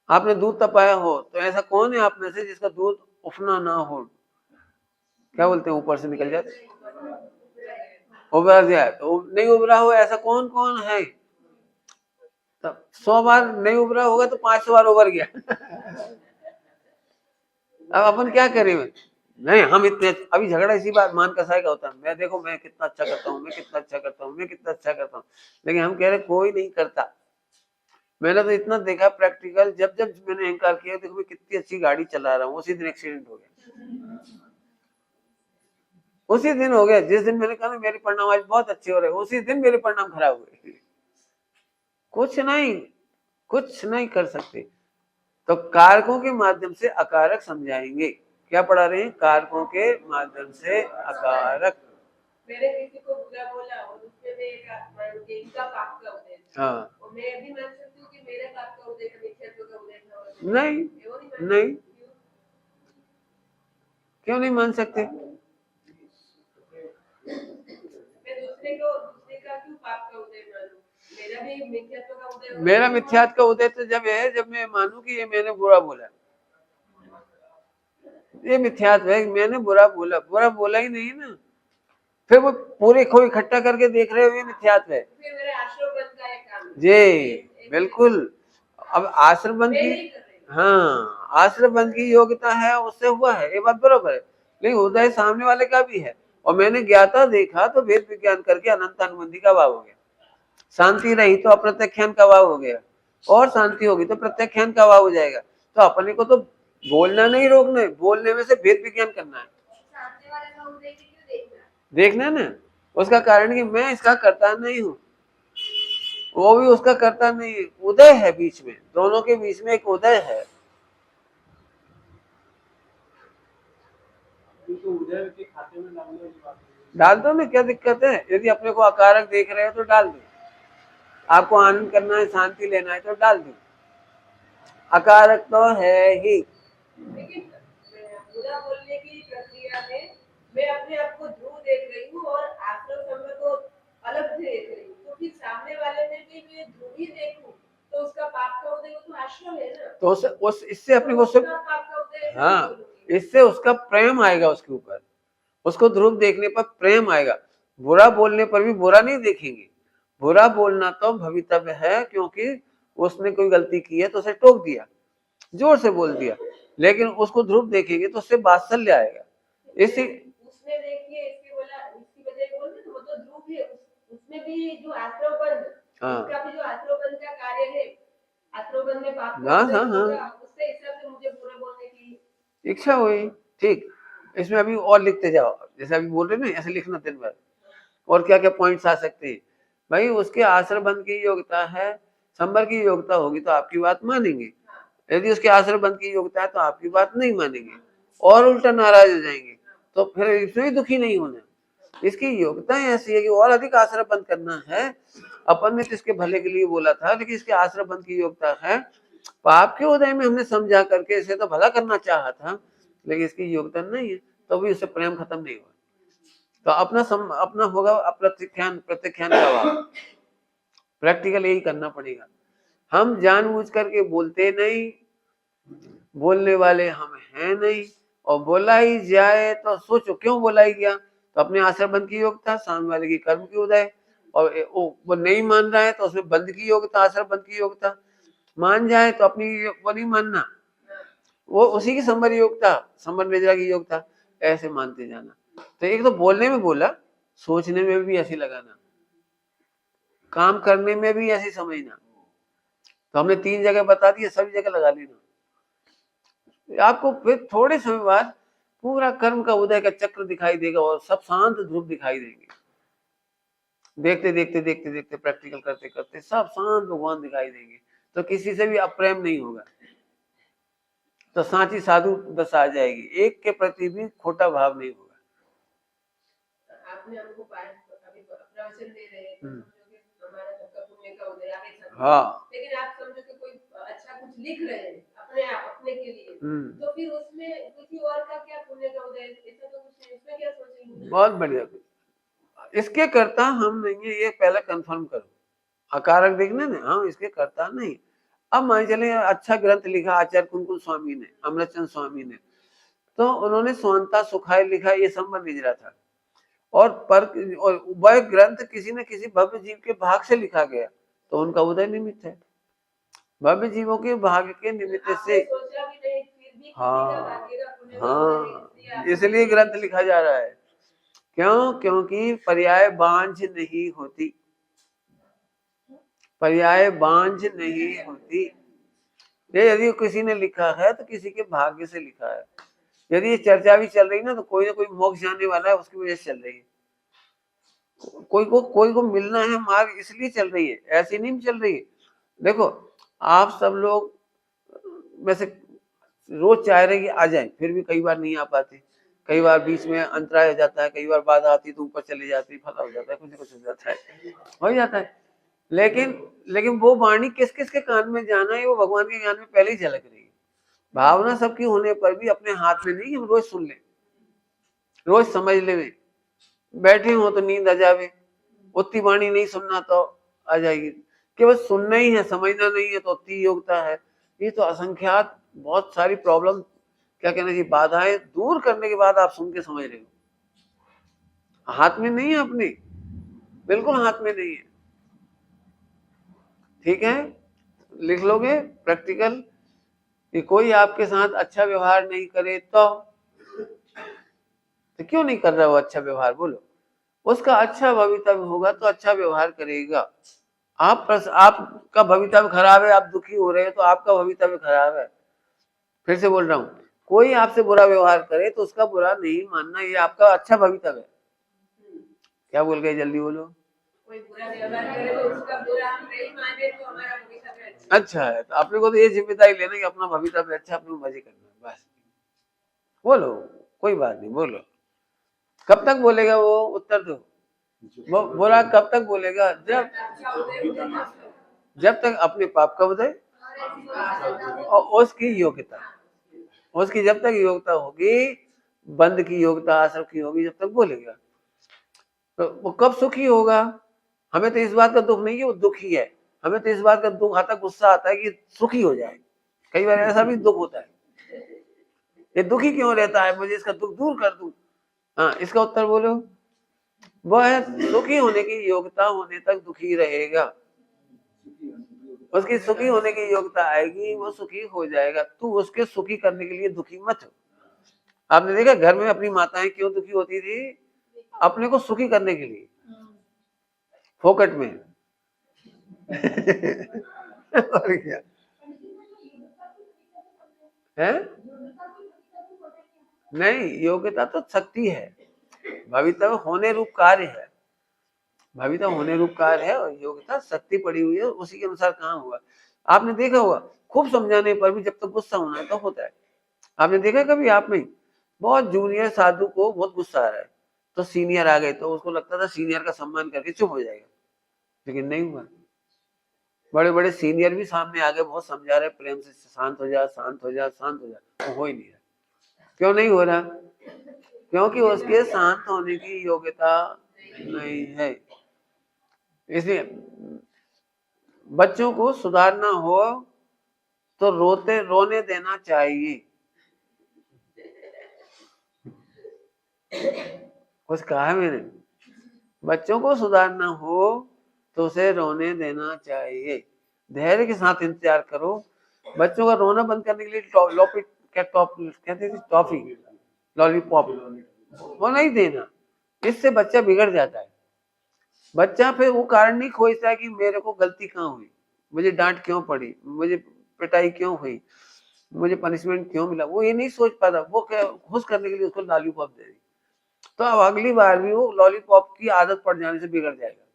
आपने दूध तपाया हो, तो ऐसा कौन है आप में से जिसका दूध उफना ना हो? क्या बोलते हैं, ऊपर से निकल जाते, उभर जाए। तो नहीं उभरा हो ऐसा कौन कौन है? तब 100 बार नहीं उभरा होगा तो 500 बार उभर गया। अब अपन क्या करें? नहीं हम इतने, अभी झगड़ा इसी बात मान कसाई का होता है, मैं देखो मैं कितना अच्छा करता हूँ, मैं कितना अच्छा करता हूँ, मैं कितना अच्छा करता हूँ। लेकिन हम कह रहे कोई नहीं करता। मैंने तो इतना देखा प्रैक्टिकल, जब जब मैंने अहंकार किया, देखो मैं कितनी अच्छी गाड़ी चला रहा हूँ, उसी दिन एक्सीडेंट हो गया। उसी दिन हो गया जिस दिन मैंने कहा मेरे परिणाम आज बहुत अच्छे हो रहे, उसी दिन मेरे परिणाम खराब हुए। कुछ नहीं, कुछ नहीं कर सकते। तो कारकों के माध्यम से अकारक समझाएंगे। क्या पढ़ा रहे हैं? कारकों के माध्यम से अकारक। मैंने किसी को बुरा बोला और उसमें मैं इनका पाप का उदय, हाँ, और मैं भी मान सकती हूँ कि मेरे पाप का उदय का मिथ्यात्व का उदय था। नहीं नहीं, क्यों नहीं मान सकते? मैं दूसरे का क्यों पाप का उदय मानूं? मेरा भी मिथ्यात्व का उदय। मेरा मिथ्यात्व का उदय तो जब है जब मैं मानूं कि ये मैंने बुरा बोला, ये मिथ्यात्व है। मैंने बुरा बोला, बुरा बोला ही नहीं ना, फिर वो पूरे खो इकट्ठा करके देख रहे हो, ये मिथ्यात्व है। फिर मेरे आश्रम बंद का एक काम जी बिल्कुल। अब आश्रम बंद की, हाँ आश्रम बंद की योग्यता है, उससे हुआ है, ये बात बरोबर है। लेकिन उदय सामने वाले का भी है, और मैंने ज्ञाता देखा तो भेद विज्ञान करके अनंत अनुबंधी का भाव हो गया। शांति रही तो अप्रत्यक्षान का भाव हो गया, और शांति होगी तो प्रत्यक्षान का भाव हो जाएगा। तो अपने को तो बोलना नहीं रोकना है, बोलने में से भेद विज्ञान करना है। सामने वाले का उदय क्यों देखना? देखना है ना, उसका कारण कि मैं इसका करता नहीं हूँ, वो भी उसका करता नहीं है। उदय है बीच में, दोनों के बीच में एक उदय है। तो उदय के खाते में डाल दो ना, क्या दिक्कत है? यदि अपने को अकारक देख रहे हो तो डाल दो। आपको आनंद करना है, शांति लेना है तो डाल दो। अकारक तो है ही। लेकिन बुरा बोलने की प्रक्रिया में मैं अपने आप को ध्रुव देख रही हूँ और आश्रम समय को अलग देख रही हूँ, तो फिर सामने वाले में भी मैं ध्रुव ही देखूं तो उसका पाप का उदय तो आश्रम है ना। तो इससे अपने को सिर्फ, पाप का उदय, हाँ इससे उसका प्रेम आएगा उसके ऊपर, उसको ध्रुव देखने पर प्रेम आएगा। बुरा बोलने पर भी बुरा नहीं देखेंगे। बुरा बोलना तो भवितव्य है, क्योंकि उसने कोई गलती की है तो उसे टोक दिया, जोर से बोल दिया, लेकिन उसको ध्रुव देखेंगे तो उससे वात्सल्य आएगा। इसी उसने देखिए इसकी बोला, इसकी वजह बोल रहे तो वो तो ध्रुव है, उसमें भी जो आश्रम बंद, उसका भी जो आश्रम बंद का कार्य है, आश्रम बंद में पाप का उदय होगा, उससे हिसाब से मुझे बुरा बोलने की इच्छा हुई। ठीक, इसमें अभी और लिखते जाओ, जैसे अभी बोल रहे ना ऐसे लिखना दिन भर, और क्या क्या पॉइंट्स आ सकते हैं। भाई उसके आश्रम बंद की योग्यता है, संबर की योग्यता होगी तो आपकी बात मानेंगे। यदि उसके आश्रम बंद की योग्यता है तो आपकी बात नहीं मानेंगे, और उल्टा नाराज हो जाएंगे। तो फिर इसमें भी दुखी नहीं होना। इसकी योग्यता ऐसी है कि और अधिक आश्रय बंद करना है। अपन ने तो इसके भले के लिए बोला था, लेकिन इसके आश्रय बंद की योग्यता है। पाप के उदय में हमने समझा करके इसे तो भला करना चाहा था, लेकिन इसकी योग्यता नहीं है, तो भी उससे प्रेम खत्म नहीं हुआ। तो अपना होगा अप्रत्याख्यान प्रत्याख्यान का भाव, प्रैक्टिकल यही करना पड़ेगा। हम जानबूझ करके बोलते नहीं, बोलने वाले हम हैं नहीं, और बोला ही जाए तो सोचो क्यों बोला ही गया। तो अपने आश्रय बंद की योग्यता, सामने वाले की कर्म की उदय, और वो नहीं मान रहा है तो उसमें बंद की योग्यता, आश्रय बंद की योग्यता। मान जाए तो अपनी वो नहीं मानना, वो उसी की संबर योग्यता, संबर वेदना की योग्यता, ऐसे मानते जाना। तो एक तो बोलने में बोला, सोचने में भी ऐसी लगाना, काम करने में भी ऐसी समझना। तो हमने 3 जगह बता दी, सभी जगह लगा लेना। आपको फिर थोड़े समय बाद पूरा कर्म का उदय का चक्र दिखाई देगा और सब शांत ध्रुव दिखाई देंगे। देखते देखते देखते देखते प्रैक्टिकल करते करते सब शांत भगवान दिखाई देंगे। तो किसी से भी अप्रेम नहीं होगा, तो सांची साधु दशा आ जाएगी, एक के प्रति भी खोटा भाव नहीं होगा। आपने हमको अभी प्रवचन दे रहे हैं, तो समझो कि हमारा सबका पुण्य का उदय आगे चल, हाँ, लेकिन आप समझो कि कोई अच्छा कुछ लिख रहे हैं अपने के लिए, तो फिर उसमें किसी और का क्या पुण्य का उदय, ऐसा तो कुछ नहीं, उसमें क्या सोचेंगे? बहुत बढ़िया। इसके करता हम नहीं है, ये पहले कंफर्म करो। अकारक देखने ने, हाँ इसके करता नहीं। अब मान चले अच्छा ग्रंथ लिखा आचार्य कुंकुल स्वामी ने, अमृतचंद स्वामी ने, तो उन्होंने स्वांता सुखाय लिखा, ये संबंध निजरा था। और वह ग्रंथ किसी न किसी भव्य जीव के भाग से लिखा गया, तो उनका उदय निमित्त है, भव्य जीवों के भाग के निमित्त से। सोचा भी नहीं, फिर भी हाँ हाँ, इसलिए ग्रंथ लिखा जा रहा है। क्यों? क्योंकि पर्याय बांझ नहीं होती, पर्याय बांझ नहीं होती। ये यदि किसी ने लिखा है तो किसी के भाग्य से लिखा है। यदि ये चर्चा भी चल रही ना, तो कोई ना कोई मोक्ष जाने वाला है, उसकी वजह से चल रही है। कोई को मिलना है मार्ग, इसलिए चल रही है, ऐसी नहीं चल रही है। देखो आप सब लोग में से रोज चाह रहे कि आ जाए, फिर भी कई बार नहीं आ पाते, कई बार बीच में अंतराय हो जाता है, कई बार बाधा आती तो ऊपर चली जाती, फला हो जाता है, कुछ न कुछ हो जाता है, हो जाता है। लेकिन वो वाणी किस किस के कान में जाना है, वो भगवान के कान में पहले ही झलक रही है। भावना सबकी होने पर भी अपने हाथ में नहीं, हम रोज सुन ले, रोज समझ ले, बैठे हो तो नींद आ जावे, उतनी वाणी नहीं सुनना तो आ जाएगी, केवल सुनना ही है, समझना नहीं है, तो उतनी योग्यता है। ये तो असंख्यात बहुत सारी प्रॉब्लम, क्या कहना चाहिए, बाधाएं दूर करने के बाद आप सुन के समझ रहे हो। हाथ में नहीं है अपने, बिल्कुल हाथ में नहीं है। ठीक है, लिख लोगे प्रैक्टिकल कि कोई आपके साथ अच्छा व्यवहार नहीं करे तो क्यों नहीं कर रहा वो अच्छा व्यवहार, बोलो। उसका अच्छा भवितव्य होगा तो अच्छा व्यवहार करेगा। आपका भवितव्य खराब है, आप दुखी हो रहे हो, तो आपका भवितव्य खराब है। फिर से बोल रहा हूं, कोई आपसे बुरा व्यवहार करे तो उसका बुरा नहीं मानना, ये आपका अच्छा भवितव्य है। क्या बोल गए, जल्दी बोलो। कोई बुरा व्यवहार करे तो उसका बुरा हम नहीं माने तो हमारा भवितव्य अच्छा है। तो अपने को तो ये जिम्मेदारी लेना कि अपना भवितव्य अच्छा, अपने मजे करना, बस। बोलो, कोई बात नहीं, बोलो। कब तक बोलेगा वो, उत्तर दो। वो बोला कब तक बोलेगा, जब तक अपने पाप का उदय और उसकी योग्यता, उसकी जब तक योग्यता होगी, बंद की योग्यता आश्रम की होगी, जब तक बोलेगा। तो वो कब सुखी होगा? हमें तो इस बात का दुख नहीं कि वो दुखी है, हमें तो इस बात का दुख आता, गुस्सा आता है कि सुखी हो जाए। कई बार ऐसा भी दुख होता है, ये दुखी क्यों रहता है, मुझे इसका दुख दूर कर दूं। हाँ, इसका उत्तर बोलो। वह है सुखी होने की योग्यता होने तक दुखी रहेगा, उसकी सुखी होने की योग्यता आएगी, वो सुखी हो जाएगा। तू उसके सुखी करने के लिए दुखी मत हो। आपने देखा घर में अपनी माताएं क्यों दुखी होती थी? अपने को सुखी करने के लिए, फोकट में। और क्या है? नहीं, योग्यता तो शक्ति है, भवितव्य होने रूप कार्य है, भवितव्य होने रूप कार्य है, और योग्यता शक्ति पड़ी हुई है, उसी के अनुसार काम हुआ। आपने देखा होगा खूब समझाने पर भी जब तक गुस्सा होना है तो होता है। आपने देखा कभी आप में बहुत जूनियर साधु को बहुत गुस्सा आ रहा है, तो सीनियर आ गए, तो उसको लगता था सीनियर का सम्मान करके चुप हो जाएगा, लेकिन नहीं हुआ। बड़े बड़े सीनियर भी सामने आ गए, बहुत समझा रहे प्रेम से, शांत हो जा, शांत हो जा, शांत हो जा, वो हो ही नहीं रहा। क्यों नहीं हो रहा? क्योंकि उसके शांत होने की योग्यता नहीं है। इसलिए बच्चों को सुधारना हो तो रोने देना चाहिए। कुछ कहा है मैंने? बच्चों को सुधारना हो तो उसे रोने देना चाहिए। धैर्य के साथ इंतजार करो। बच्चों का रोना बंद करने के लिए टॉफी, लॉलीपॉप, वो नहीं देना। इससे बच्चा बिगड़ जाता है। बच्चा फिर वो कारण नहीं खोजता है कि मेरे को गलती कहाँ हुई, मुझे डांट क्यों पड़ी, मुझे पिटाई क्यों हुई, मुझे पनिशमेंट क्यों मिला। वो ये नहीं सोच पाता। वो क्या खुश करने के लिए उसको लॉलीपॉप दे दी, तो अब अगली बार भी वो लॉलीपॉप की आदत पड़ जाने से बिगड़ जाएगा।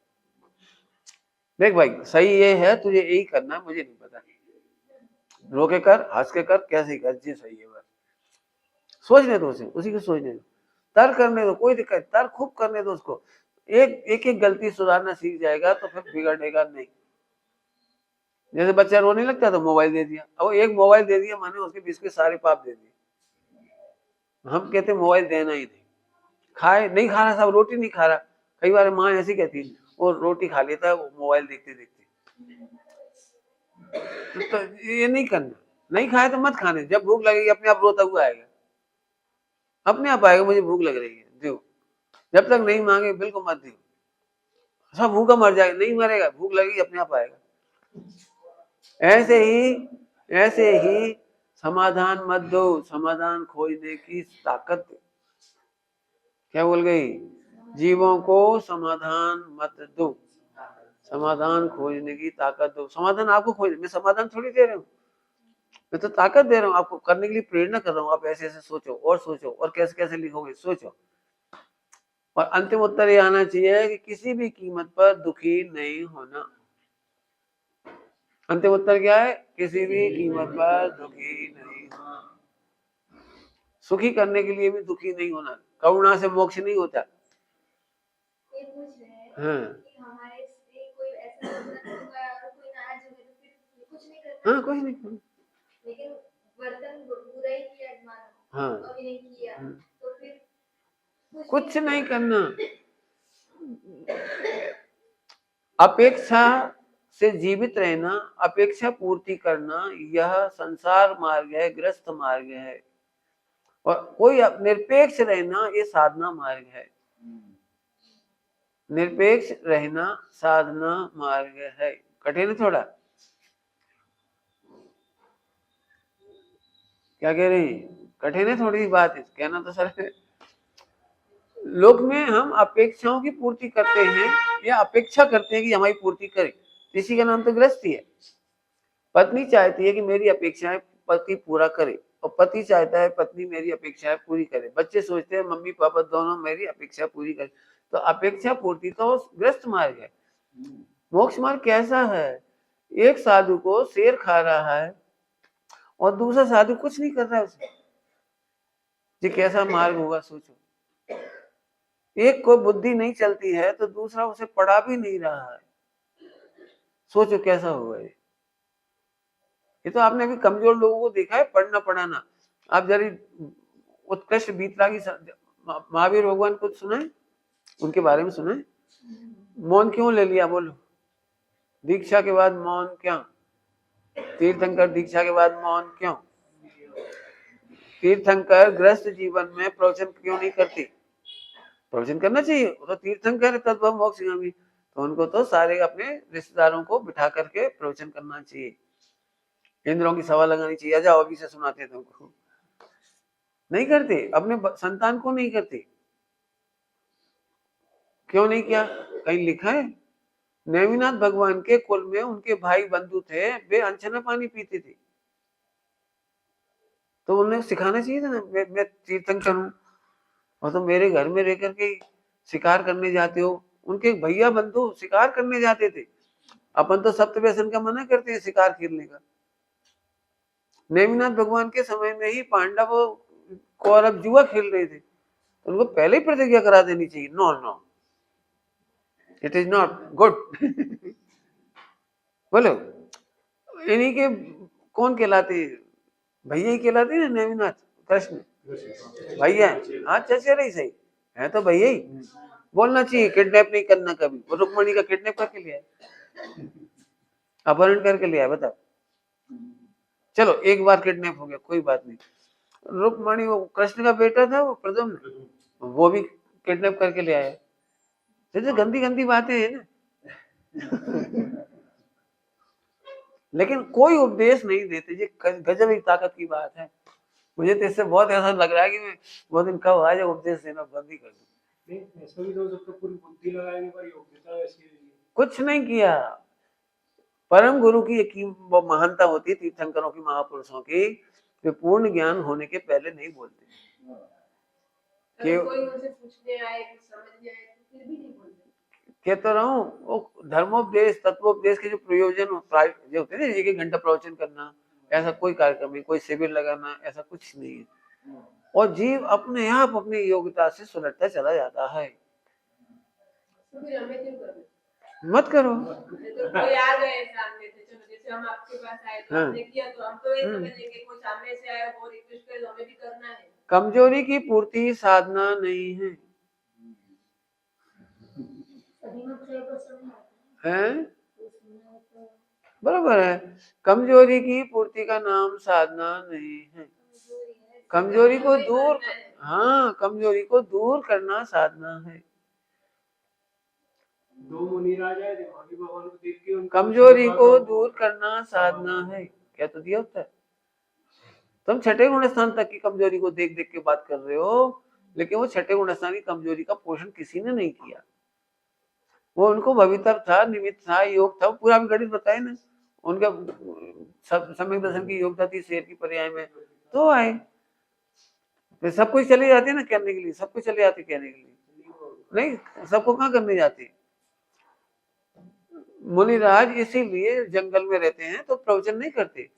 देख भाई, सही ये है, तुझे यही करना है, मुझे नहीं पता, रो के कर, हंस के कर, कैसे कर, ये सही है। बस सोचने दो उसे, उसी को सोचने दो, तर्क करने दो, कोई दिक्कत, तर्क खूब करने दो उसको। एक एक गलती सुधारना सीख जाएगा तो फिर बिगड़ेगा नहीं। जैसे बच्चा रोने लगता है तो मोबाइल दे दिया, अब एक मोबाइल दे दिया माने उसके बीच के सारे पाप दे दिए। हम कहते मोबाइल देना ही नहीं। खाए नहीं खा रहा, सब रोटी नहीं खा रहा, कई बार माँ ऐसी कहती है, वो रोटी खा लेता है वो मोबाइल देखते देखते। तो ये नहीं करना। नहीं खाए तो मत खाने, जब भूख लगेगी अपने आप रोता हुआ आएगा, अपने आप आएगा, मुझे भूख लग रही है दो। जब तक नहीं मांगे बिल्कुल मत दो, सब भूखा मर जाएगा, नहीं मरेगा, भूख लगेगी अपने आप आएगा। ऐसे ही समाधान मत दो, समाधान खोजने की ताकत। क्या बोल गई? जीवों को समाधान मत दो, समाधान खोजने की ताकत दो। समाधान आपको खोज, मैं समाधान थोड़ी दे रहा हूँ, मैं तो ताकत दे रहा हूँ, आपको करने के लिए प्रेरणा कर रहा हूँ। आप ऐसे ऐसे सोचो और सोचो, और कैसे कैसे लिखोगे सोचो। और अंतिम उत्तर ये आना चाहिए कि किसी भी कीमत पर दुखी नहीं होना। अंतिम उत्तर क्या है? किसी भी कीमत पर दुखी नहीं होना। सुखी करने के लिए भी दुखी नहीं होना। करुणा से मोक्ष नहीं होता। ये पूछ रहे हैं हाँ कि हमारे से कोई ऐसा बर्तन होगा और कोई नाराज हो गया तो फिर कुछ नहीं करना। हाँ, कुछ नहीं करना। लेकिन बर्तन बुरा ही किया मानो, हाँ, अभी नहीं किया तो फिर कुछ नहीं करना। अपेक्षा से जीवित रहना, अपेक्षा पूर्ति करना, यह संसार मार्ग है, ग्रस्त मार्ग है। और कोई निरपेक्ष रहना, ये साधना मार्ग है। निरपेक्ष रहना साधना मार्ग है। कठिन है थोड़ा? क्या कह रही? कठिन है थोड़ी सी बात है, कहना तो सर है। लोक में हम अपेक्षाओं की पूर्ति करते हैं या अपेक्षा करते हैं कि हमारी पूर्ति करे, इसी का नाम तो गृहस्थी है। पत्नी चाहती है कि मेरी अपेक्षाएं पति पूरा करे, और पति चाहता है पत्नी मेरी अपेक्षाएं पूरी करे। बच्चे सोचते हैं मम्मी पापा दोनों मेरी अपेक्षा पूरी करे। तो अपेक्षा पूर्ति तो ग्रस्त मार्ग है। मोक्ष मार्ग कैसा है? एक साधु को शेर खा रहा है और दूसरा साधु कुछ नहीं कर रहा है उसे। ये कैसा मार्ग होगा सोचो। एक को बुद्धि नहीं चलती है तो दूसरा उसे पढ़ा भी नहीं रहा है। सोचो कैसा होगा ये तो आपने अभी कमजोर लोगों को देखा है पढ़ना पढ़ाना। आप जरा उत्कृष्ट वीतरागी महावीर भगवान को सुना है, उनके बारे में सुना है? मौन क्यों ले लिया बोलो? दीक्षा के बाद मौन क्यों? तीर्थंकर दीक्षा के बाद मौन क्यों? तीर्थंकर गृहस्थ जीवन में प्रवचन क्यों नहीं करती? प्रवचन करना चाहिए, तो तीर्थंकर तद्भव मोक्षगामी, तो उनको तो सारे अपने रिश्तेदारों को बिठा करके प्रवचन करना चाहिए, इंद्रों की सभा लगानी चाहिए। जाओ अभी से सुनाते तुमको। नहीं करते, अपने संतान को नहीं करते। क्यों नहीं किया? कहीं लिखा है? नेमिनाथ भगवान के कुल में उनके भाई बंधु थे, वे अनछना पानी पीते थे, तो उन्हें सिखाना चाहिए था ना, मैं तीर्थंकर हूँ और तुम मेरे घर में रह करके शिकार करने जाते हो। उनके भैया बंधु शिकार करने जाते थे। अपन तो सप्त व्यसन का मना करते हैं शिकार खेलने का। नेमिनाथ भगवान के समय में ही पांडव कौरव जुआ खेल रहे थे, उनको पहले ही प्रतिज्ञा करा देनी चाहिए, no no, it is not good. बोलो, इन्हीं के कौन कहलाते, भैया ही कहलाते ना, नेमिनाथ कृष्ण भैया, हाँ चचेरे ही सही है, तो भैया ही बोलना चाहिए। किडनैप नहीं करना कभी। वो रुक्मणी का किडनैप करके लिया है, अपहरण करके लिया है, बताओ। चलो एक बार किडनैप हो गया, कोई बात नहीं। रुक्मणी वो कृष्ण का बेटा था, वो प्रद्युम्न, वो भी किडनैप करके ले आया। जैसे गंदी गंदी बातें हैं ना। लेकिन कोई उपदेश नहीं देते, ये गजब एक ताकत की बात है। मुझे तो इससे बहुत ऐसा लग रहा है कि मैं बहुत दिन कब आ जाए उपदेश देना बंद ही कर दूं। नहीं, ऐसा भी तो जब तक पूरी बुद्धि लगाएंगे पर योग्यता वैसी है। कुछ नहीं किया। परम गुरु की एक वो महानता होती है तीर्थंकरों की, महापुरुषों की, वे पूर्ण ज्ञान होने के पहले नहीं बोलते। अगर कोई उनसे पूछने आए, कुछ समझने आए तो फिर भी नहीं बोलते। कह तो रहा हूँ, वो धर्मोपदेश तत्वोपदेश के जो प्रयोजन जो होते हैं ना, 1-1 घंटा प्रवचन करना, ऐसा कोई कार्यक्रम नहीं, कोई शिविर लगाना, ऐसा कुछ नहीं है। और जीव अपने आप अपनी योग्यता से सुलटता चला जाता है। तो फिर हमें क्यों करना? मत करो। तो कोई आ गए सामने से, चलो जैसे हम आपके पास आए तो आपने किया, तो हम तो ये समझेंगे कोई सामने से आया वो रिक्वेस्ट करे तो हमें भी करना है। कमजोरी की पूर्ति साधना नहीं है, हैं? बराबर है। कमजोरी की पूर्ति का नाम साधना नहीं है। कमजोरी को दूर, हाँ, कमजोरी को दूर करना साधना है। दो मुनिराज आए थे, महावीर भगवान को देख के कमजोरी को दूर करना साधना है। क्या तो दिया होता है। तुम छठे गुण स्थान तक की कमजोरी को देख देख के बात कर रहे हो, लेकिन वो छठे गुण स्थान की कमजोरी का पोषण किसी ने नहीं किया। वो उनको भवितव्य था, निमित्त था, योग था, पूरा भी गणित बताए ना। उनका सम्यक दर्शन की योग्यता थी शेर की पर्याय में, तो आए। तो सब कुछ चले जाते ना करने के लिए, सब कुछ चले जाते कहने के लिए, नहीं सबको कहाँ करने जाते। मुनिराज इसीलिए जंगल में रहते हैं तो प्रवचन नहीं करते,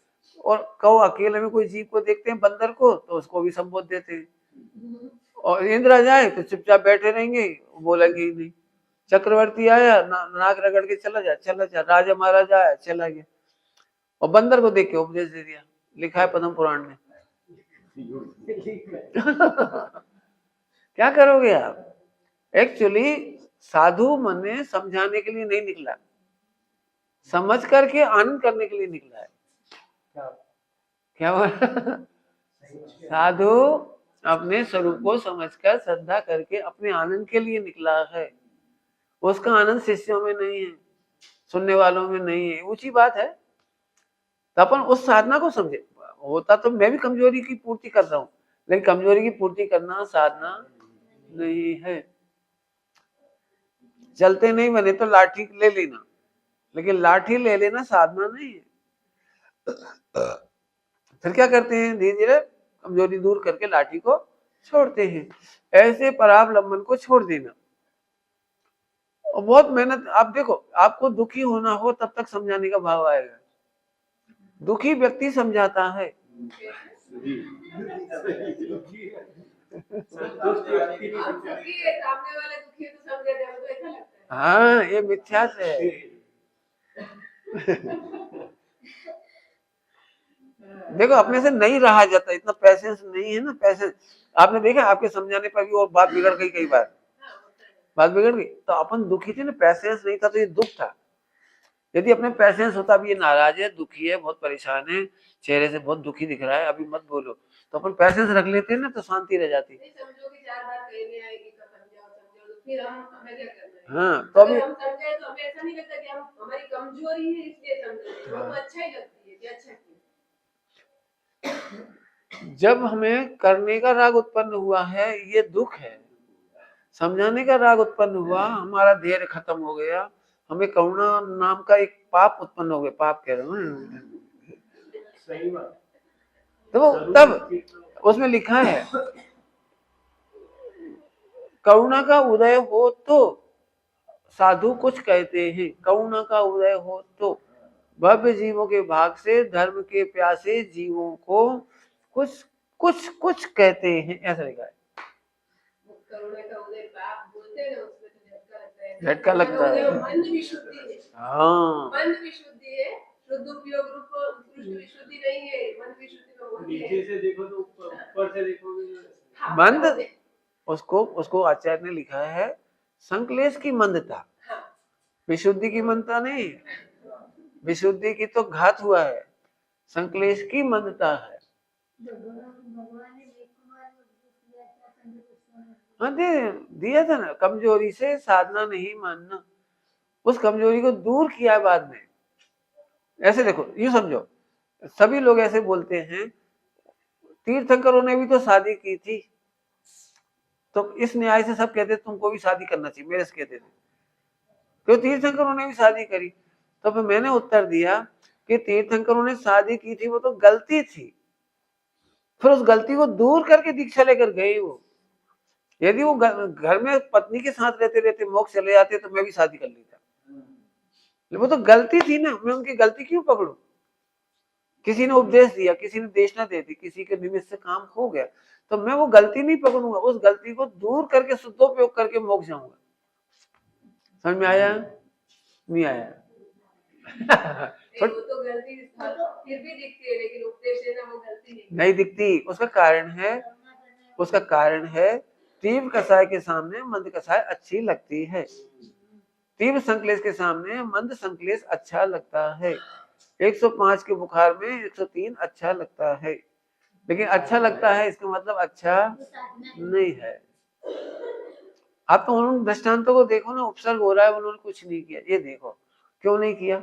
और कहो अकेले में कोई जीव को देखते हैं, बंदर को, तो उसको भी संबोध देते हैं। और इंद्र आ जाए तो चुपचाप बैठे रहेंगे, बोलेंगे ही नहीं। चक्रवर्ती आया, नाक रगड़ के चला जा, राजा महाराजा आया, चला गया। और बंदर को देख के उपदेश दे दिया, लिखा है पद्म पुराण में। क्या करोगे आप? एक्चुअली साधु मन ने समझाने के लिए नहीं निकला, समझ करके आनंद करने के लिए निकला है। क्या बोला? साधु अपने स्वरूप को समझकर श्रद्धा करके अपने आनंद के लिए निकला है। उसका आनंद शिष्यों में नहीं है, सुनने वालों में नहीं है। ऊंची बात है। तो अपन उस साधना को समझे। होता तो मैं भी कमजोरी की पूर्ति कर रहा हूँ, लेकिन कमजोरी की पूर्ति करना साधना नहीं है। चलते नहीं बने तो लाठी ले लेना, लेकिन लाठी ले लेना साधना नहीं है। फिर क्या करते हैं? धीरे धीरे कमजोरी दूर करके लाठी को छोड़ते हैं। ऐसे परावलंबन को छोड़ देना। और बहुत मेहनत। आप देखो, आपको दुखी होना हो तब तक समझाने का भाव आएगा। दुखी व्यक्ति समझाता है। हाँ, ये मिथ्यास है। देखो, अपने से नहीं रहा जाता, इतना पैसेंस नहीं है ना। पैसेंस आपने देखा, आपके समझाने पर भी और बात बिगड़ गई, कई बार बात बिगड़ गई। तो अपन दुखी थे ना, पैसेंस नहीं था तो ये दुख था। यदि अपने पैसेंस होता, भी ये नाराज है, दुखी है, बहुत परेशान है, चेहरे से बहुत दुखी दिख रहा है, अभी मत बोलो, तो अपन पैसेंस रख लेते ना, तो शांति रह जाती। हाँ, तो अभी हम समझे तो हमें ऐसा नहीं लगता कि हम हमारी कमजोरी है इसलिए समझे, वो तो अच्छा ही लगती है कि अच्छा किया। जब हमें करने का राग उत्पन्न हुआ है, ये दुख है। समझाने का राग उत्पन्न हुआ, हमारा धैर्य खत्म हो गया, हमें करुणा नाम का एक पाप उत्पन्न हो गया। पाप कह रहे हो, सही बात। तो तब उसमें लिखा है, करुणा का उदय हो तो साधु कुछ कहते हैं। करुणा का उदय हो तो भव्य जीवों के भाग से धर्म के प्यासे जीवों को कुछ कुछ कुछ कहते हैं, ऐसा लिखा है। बोलते हैं ना उसमें तो झटका लगता है। झटका लगता है। वो मंद विशुद्धि है, हाँ, मंद विशुद्धि है, शुद्ध उपयोग रूप उत्कृष्ट विशुद्धि नहीं है। मंद विशुद्धि में बोलते नीचे हैं से देखो तो ऊपर से देखोगे हाँ, मंद हाँ, उसको उसको आचार्य ने लिखा है संक्लेश की मंदता, हाँ, विशुद्धि की मंदता नहीं। विशुद्धि की तो घात हुआ है, संक्लेश की मंदता है। भगवान ने वेदकुमार को उपदेश दिया था संघ हाँ दिया था ना, कमजोरी से साधना नहीं मानना, उस कमजोरी को दूर किया है बाद में। ऐसे देखो, यूं समझो, सभी लोग ऐसे बोलते हैं तीर्थंकरों ने भी तो शादी की थी, तो इस न्याय से सब कहते तुमको भी शादी करना चाहिए, मेरे से कहते थे, तो तीर्थंकरों ने भी शादी करी। तो फिर मैंने उत्तर दिया कि तीर्थंकरों ने शादी की थी वो तो गलती थी, फिर उस गलती को दूर करके दीक्षा लेकर गए वो। यदि वो घर में पत्नी के साथ रहते रहते मोक्ष चले जाते तो मैं भी शादी कर लेता। वो तो गलती थी ना, मैं उनकी गलती क्यों पकड़ू? किसी ने उपदेश दिया, किसी ने देशना दे दी, किसी के निमित्त से काम हो गया, तो मैं वो गलती नहीं पकड़ूंगा, उस गलती को दूर करके शुद्धोपयोग करके मोक्ष जाऊंगा। समझ में आया? नहीं आया? वो तो गलती फिर भी दिखती है, लेकिन उपदेश देना वो गलती नहीं दिखती। उसका कारण है तीव्र कसाय के सामने मंद कसाय अच्छी लगती है, तीव्र संक्लेश के सामने मंद संक्लेश अच्छा लगता है। 105 के बुखार में 103 अच्छा लगता है, लेकिन अच्छा लगता है इसका मतलब अच्छा नहीं है। आप तो उन दृष्टांतों को देखो ना, उपसर्ग हो रहा है, उन्होंने कुछ नहीं किया, ये देखो क्यों नहीं किया,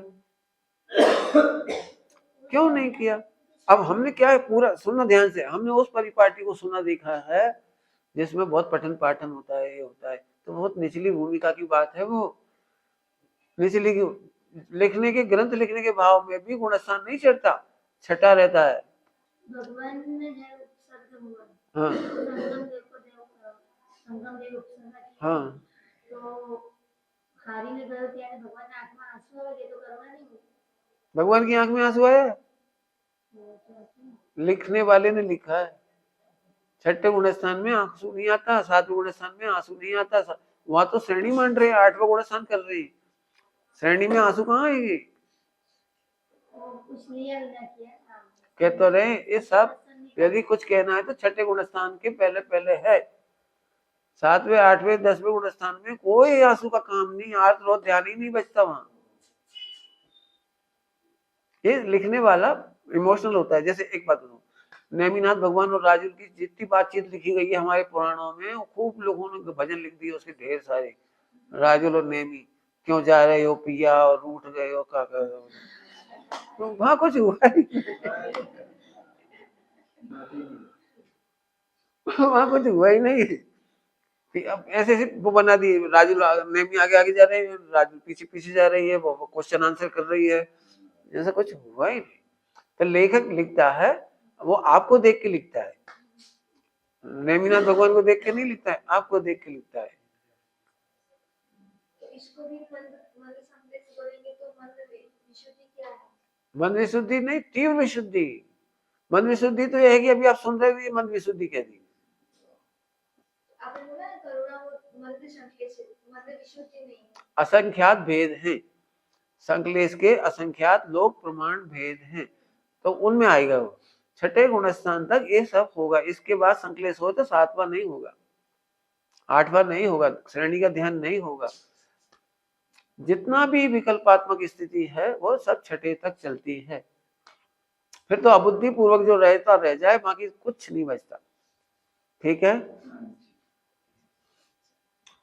क्यों नहीं किया? अब हमने क्या है, पूरा सुनना ध्यान से, हमने उस परिपाटी को सुना देखा है जिसमें बहुत पठन पाठन होता है, ये होता है, तो बहुत निचली भूमिका की बात है वो। निचली लिखने के ग्रंथ लिखने के भाव में भी गुणस्थान नहीं चढ़ता, छटा रहता है। भगवान ने है उपसर्ग हुआ, हाँ संगम देव उपसर्ग किया। हाँ, तो खारी ने गयो ત્યારે ભગવાન ના આંખમાં આંસુ આવે કે તો કરવા નહીં હોય? भगवान की आंख में आंसू आया? लिखने वाले ने लिखा है, छठे गुणस्थान में आंसू नहीं आता, सातवें गुणस्थान में आंसू नहीं आता। वहां तो श्रेणी मान रहे हैं, 8वां गुणस्थान कर रहे हैं, श्रेणी में आंसू कहाँ आएंगे? कह तो रहे ये सब, यदि कुछ कहना है तो छठे गुणस्थान के पहले पहले है। 7वें 8वें 10वें गुणस्थान में कोई आंसू का काम नहीं, आर्त रोध ध्यान ही नहीं बचता वहां। ये लिखने वाला इमोशनल होता है। जैसे एक बात बताऊं, नेमिनाथ भगवान और राजुल की जितनी बातचीत लिखी गई है हमारे पुराणों में, खूब लोगों ने भजन लिख दिए उसके ढेर सारे। राजुल और नेमी, क्यों जा रहे हो पिया और रूठ गए हो, क्या कर रहे हो, तो वहां कुछ हुआ ही वहां कुछ हुआ ही नहीं। अब ऐसे ऐसे वो बना दिए, राजुल नेमी आगे आगे जा रहे हैं, राजुल पीछे पीछे जा रही है, वो क्वेश्चन आंसर कर रही है, जैसा कुछ हुआ ही नहीं। तो लेखक लिखता है वो आपको देख के लिखता है, नेमिनाथ भगवान को देख के नहीं लिखता है, आपको देख के लिखता है। तो इसको भी मंद संदेश बोलेंगे तो मंद विशुद्धि क्या है? मंद विशुद्धि नहीं, तीव्र विशुद्धि। मंद विशुद्धि तो यह है कि अभी आप सुन रहे हो, ये मंद विशुद्धि कह दी। आपने बोला ना करुणा वो मंद संकेत है, मंद विशुद्धि नहीं है। असंख्यात भेद हैं, संक्लेश के असंख्यात लोक प्रमाण भेद हैं, तो उनमें आएगा वो। छठे गुणस्थान तक ये सब होगा, इसके बाद संक्लेश हो तो 7वां नहीं होगा, 8वां नहीं होगा, श्रेणी का ध्यान नहीं होगा। जितना भी विकल्पात्मक स्थिति है वो सब छठे तक चलती है। फिर तो अबुद्धि पूर्वक जो रहता रह जाए, बाकी कुछ नहीं बचता। ठीक है,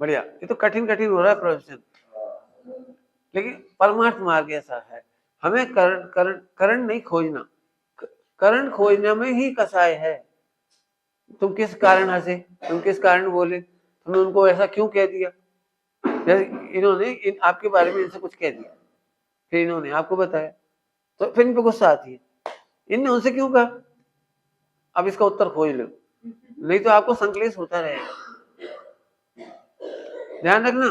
बढ़िया। ये तो कठिन कठिन हो रहा है प्रोफेशन, लेकिन परमार्थ मार्ग ऐसा है, हमें कारण नहीं खोजना, कारण खोजने में ही कसाय है। तुम किस कारण हंसे, तुम किस कारण बोले, तुमने उनको ऐसा क्यों कह दिया? जैसे इन्होंने आपके बारे में इनसे कुछ कह दिया, फिर इन्होंने आपको बताया, तो फिर इन पे गुस्सा आती है, इनने उनसे क्यों कहा? अब इसका उत्तर खोज लो, नहीं तो आपको संक्लेश होता रहेगा। ध्यान रखना,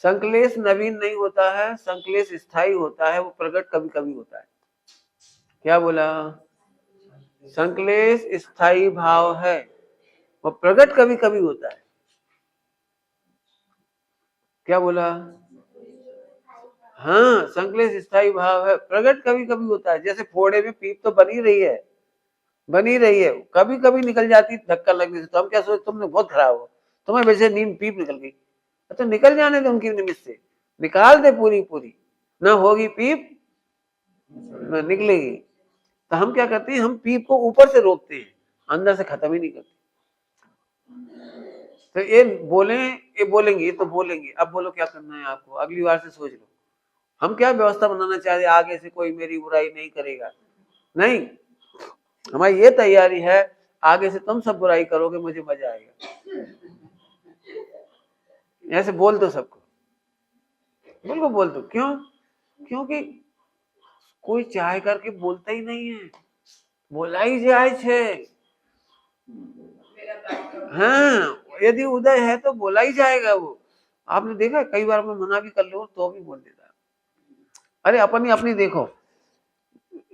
संक्लेश नवीन नहीं होता है, संक्लेश स्थायी होता है, वो प्रकट कभी कभी होता है। क्या बोला? संक्लेश स्थायी भाव है, वो प्रकट कभी कभी होता है। क्या बोला? हाँ, संकलेश स्थायी भाव है, प्रकट कभी कभी होता है। जैसे फोड़े में पीप तो बनी रही है, बनी रही है, कभी कभी निकल जाती धक्का लगने से, तो हम क्या सोचते तुमने बहुत खराब हो, तुम्हें वैसे नींद पीप निकल गई, तो निकल जाने दे, उनकी निमित्त से निकाल दे पूरी पूरी, ना होगी पीप ना निकलेगी। तो हम क्या करते हैं, हम पीप को ऊपर से रोकते हैं, अंदर से खत्म ही नहीं करते। तो ये बोलेंगे तो बोलेंगे, अब बोलो क्या करना है आपको, अगली बार से सोच लो। हम क्या व्यवस्था बनाना चाह रहे हैं, आगे से कोई मेरी बुराई नहीं करेगा, नहीं, हमारी ये तैयारी है, आगे से तुम सब बुराई करोगे, मुझे मजा आएगा। ऐसे बोल दो सबको, बिल्कुल बोल दो। क्यों? क्योंकि कोई चाह करके बोलता ही नहीं है, बोला ही जाए छे। हाँ, यदि उदय है तो बोला ही जाएगा वो। आपने देखा कई बार मैं मना भी कर लो तो भी बोल देता है। अरे अपनी अपनी देखो,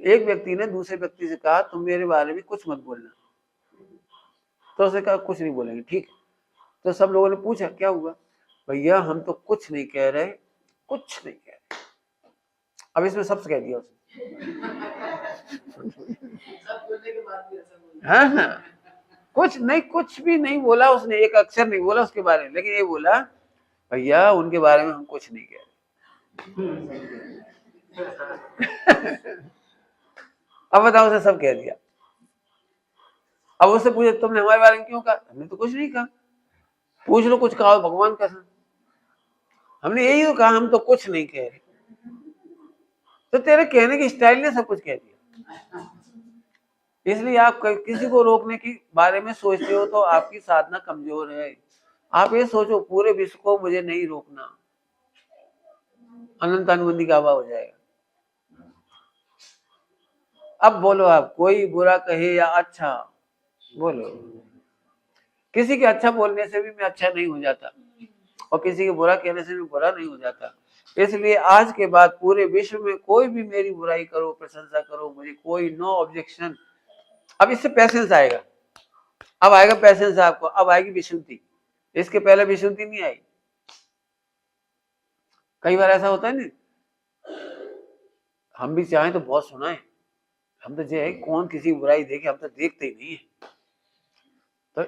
एक व्यक्ति ने दूसरे व्यक्ति से कहा तुम मेरे बारे में कुछ मत बोलना, तो उसने कहा कुछ नहीं बोलेंगे, ठीक। तो सब लोगों ने पूछा क्या हुआ? भैया हम तो कुछ नहीं कह रहे, कुछ नहीं कह रहे। अब इसमें सब कह दिया उसने। हाँ हाँ, कुछ नहीं, कुछ भी नहीं बोला उसने, एक अक्षर नहीं बोला उसके बारे में, लेकिन ये बोला भैया उनके बारे में हम कुछ नहीं कह रहे। अब बताओ, उसे सब कह दिया। अब उससे पूछे तुमने हमारे बारे में क्यों कहा? हमने तो कुछ नहीं कहा। पूछ लो कुछ कहा भगवान कसम, हमने यही तो कहा, हम तो कुछ नहीं कह रहे। तो तेरे कहने की स्टाइल ने सब कुछ कह दिया। इसलिए आप किसी को रोकने के बारे में सोचते हो तो आपकी साधना कमजोर है। आप ये सोचो पूरे विश्व को मुझे नहीं रोकना, अनंत अनुबंधी का अभाव हो जाएगा। अब बोलो, आप कोई बुरा कहे या अच्छा बोलो, किसी के अच्छा बोलने से भी मैं अच्छा नहीं हो जाता, और किसी के बुरा कहने से भी बुरा नहीं हो जाता। इसलिए आज के बाद पूरे विश्व में कोई भी मेरी बुराई करो, प्रशंसा करो, मुझे कोई नो ऑब्जेक्शन। अब इससे पैसेंस आएगा, अब आएगा पैसेंस आपको, अब आएगी विशुद्धि। इसके पहले विशुद्धि नहीं आई। कई बार ऐसा होता है ना, हम भी चाहें तो बहुत सुनाए, हम तो जो है कौन किसी बुराई देखे, हम तो देखते ही नहीं है। तो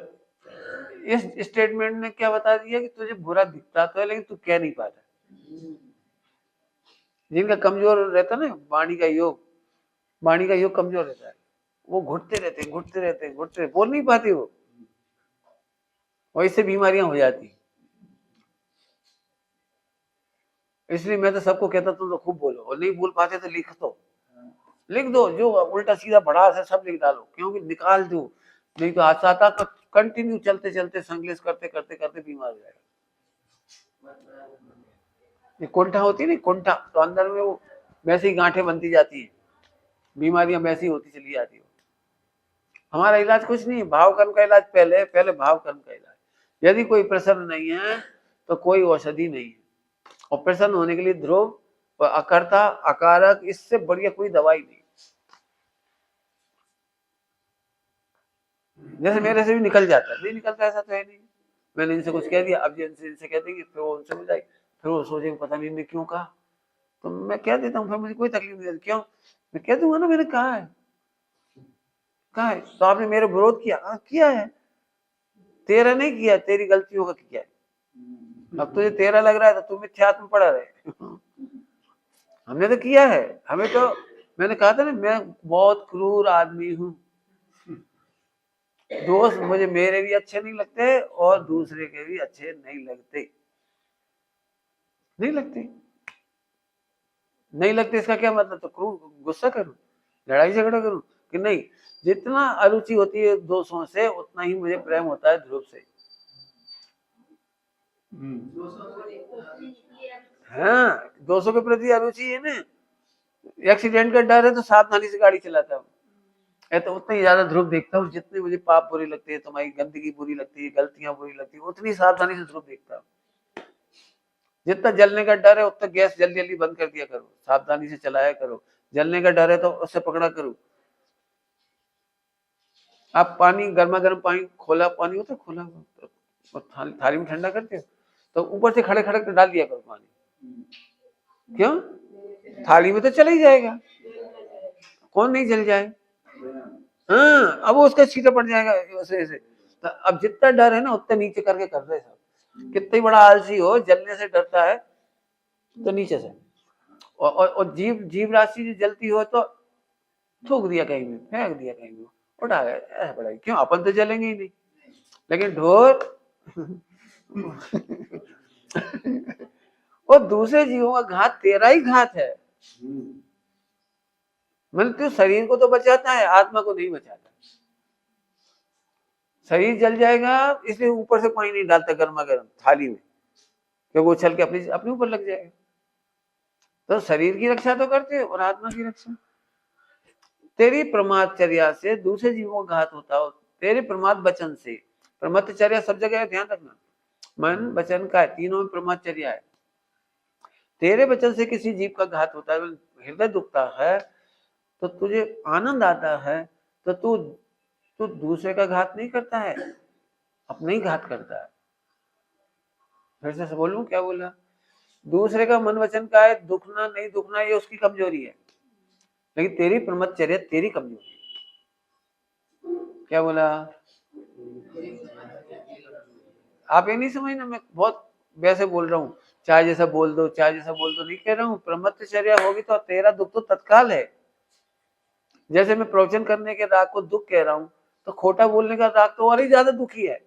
इस स्टेटमेंट ने क्या बता दिया कि तुझे बुरा दिखता तो है लेकिन तू कह नहीं पाता। जिनका कमजोर रहता ना वाणी का योग, वाणी का योग कमजोर रहता है, वो घुटते रहते, बोल नहीं पाते वो, और इससे बीमारियां हो जाती। इसलिए मैं तो सबको कहता तुम तो खूब बोलो, और नहीं बोल पाते तो लिख दो, जो उल्टा सीधा भड़ास है सब लिख डालो, क्योंकि निकाल दो, नहीं तो आता कंटिन्यू चलते चलते संकलेश करते करते करते बीमार हो जाएगा। ये कुंठा होती है ना, कुंठा, तो अंदर में वो वैसे ही गांठें बनती जाती है, बीमारियां वैसी होती चली जाती है। हमारा इलाज कुछ नहीं है, भाव कर्म का इलाज पहले भाव कर्म का इलाज। यदि कोई प्रसन्न नहीं है तो कोई औषधि नहीं है, और प्रसन्न होने के लिए ध्रुव और अकर्ता अकारक, इससे बढ़िया कोई दवाई नहीं। जैसे मेरे से भी निकल जाता है, नहीं निकलता ऐसा तो है नहीं, मैंने इनसे कुछ कह दिया, अब इनसे कह देंगे, फिर वो उनसे हो जाएगी, फिर वो सोचेंगे पता नहीं मैं क्यों कहा, तो मैं कह देता हूँ, फिर मुझे कोई तकलीफ नहीं। क्यों? मैं कह दूंगा ना मैंने कहा है, तो आपने मेरे विरोध किया, किया है, तेरा नहीं किया, तेरी गलतियों का किया है। अब तुझे तेरा लग रहा है तो तुम मिथ्यात्व पड़ा रहे। हमने तो किया है, हमें तो, मैंने कहा था ना मैं बहुत क्रूर आदमी हूं, दोस्त मुझे मेरे भी अच्छे नहीं लगते और दूसरे के भी अच्छे नहीं लगते, नहीं लगते इसका क्या मतलब? तो क्रूर गुस्सा करूं, लड़ाई झगड़ा करूं कि नहीं? जितना अरुचि होती है दोषों से उतना ही मुझे प्रेम होता है ध्रुव से। हाँ, दोषों के प्रति अरुचि है ना। एक्सीडेंट का डर है तो सावधानी से गाड़ी चलाता हूँ, तो उतना ही ज्यादा ध्रुव देखता हूँ। जितनी मुझे पाप बुरी लगती है, तुम्हारी गंदगी बुरी लगती है, गलतियां बुरी लगती है, उतनी सावधानी से ध्रुव देखता हूँ। जितना जलने का डर है उतना गैस जल्दी जल्दी बंद कर दिया करो, सावधानी से चलाया करो। जलने का डर है तो उससे पकड़ा करो। आप पानी, गर्मा गर्म पानी, खोला पानी होता है, खोला थाली में ठंडा करते हो, तो ऊपर से खड़े खड़े डाल दिया करो पानी। क्यों? थाली में तो चला ही जाएगा, कौन नहीं जल जाए। हाँ, अब वो उसका छींटा पड़ जाएगा ऐसे ऐसे। तो अब जितना डर है ना उतना नीचे करके कर रहे सब। कितना ही बड़ा आलसी हो, जलने से डरता है तो नीचे से। और जीव जीव राशि जो जलती हो तो थूक दिया कहीं भी, फेंक दिया कहीं भी, उठा गया, ऐसा पड़ा। क्यों? अपन तो जलेंगे ही नहीं। लेकिन ढोर और दूसरे जीवों का घात तेरा ही घात है। मतलब तू शरीर को तो बचाता है, आत्मा को नहीं बचाता। शरीर जल जाएगा इसलिए ऊपर से पानी नहीं डालता गर्मा गर्म थाली में, क्योंकि वो छल के अपने अपने ऊपर लग जाएगा। तो शरीर की रक्षा तो करते और आत्मा की रक्षा। तेरी प्रमादचर्या से दूसरे जीवों का घात होता हो, तेरे प्रमाद वचन से। प्रमादचर्या सब जगह है, ध्यान रखना। मन वचन का तीनों में प्रमादचर्या है। तेरे वचन से किसी जीव का घात होता है, हृदय दुखता है, तो तुझे आनंद आता है, तो तू दूसरे का घात नहीं करता है, अपने ही घात करता है। फिर से बोलूं, क्या बोला? दूसरे का मन वचन का है, दुखना नहीं दुखना ये उसकी कमजोरी है, लेकिन तेरी ब्रह्मचर्य तेरी कमजोरी है। क्या बोला? आप ये नहीं समझना, मैं बहुत वैसे बोल रहा हूँ, चाहे जैसा बोल दो, चाहे जैसा बोल दो, नहीं कह रहा हूँ। ब्रह्मचर्या होगी तो तेरा दुख तो तत्काल है। जैसे मैं प्रवचन करने के राग को दुख कह रहा हूँ, तो खोटा बोलने का राग तो और ही ज्यादा दुखी है।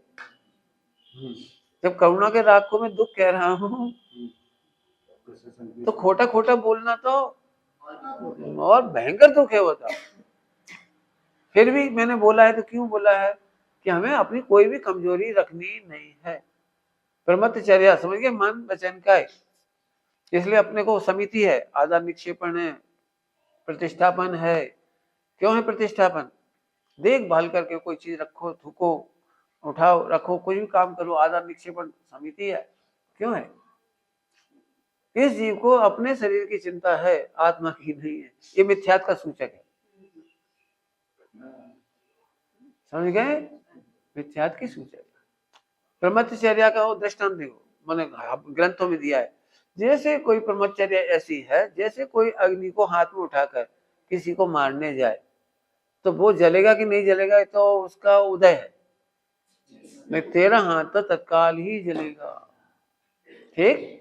जब करुणा के राग को मैं दुख कह रहा हूँ, तो खोटा खोटा बोलना तो और भयंकर दुख है होता। फिर भी मैंने बोला है तो क्यों बोला है कि हमें अपनी कोई भी कमजोरी रखनी नहीं है। ब्रह्मचर्या समझ गए, मन वचन का है। इसलिए अपने को समिति है, आधार निक्षेपण है, प्रतिष्ठापन है। क्यों है प्रतिष्ठापन? देखभाल करके कोई चीज रखो, थूको, उठाओ, रखो, कोई भी काम करो, आधार निक्षेपण समिति है। क्यों है? इस जीव को अपने शरीर की चिंता है, आत्मा की नहीं है। ये मिथ्यात्व का सूचक है, समझ गए? मिथ्यात्व की सूचक है। ब्रह्मचर्या का वो दृष्टांत देखो, मैंने ग्रंथों में दिया है। जैसे कोई ब्रह्मचर्या ऐसी है, जैसे कोई अग्नि को हाथ में उठाकर किसी को मारने जाए, तो वो जलेगा कि नहीं जलेगा तो उसका उदय है। मैं तेरा हाथ तो तत्काल ही जलेगा। ठीक?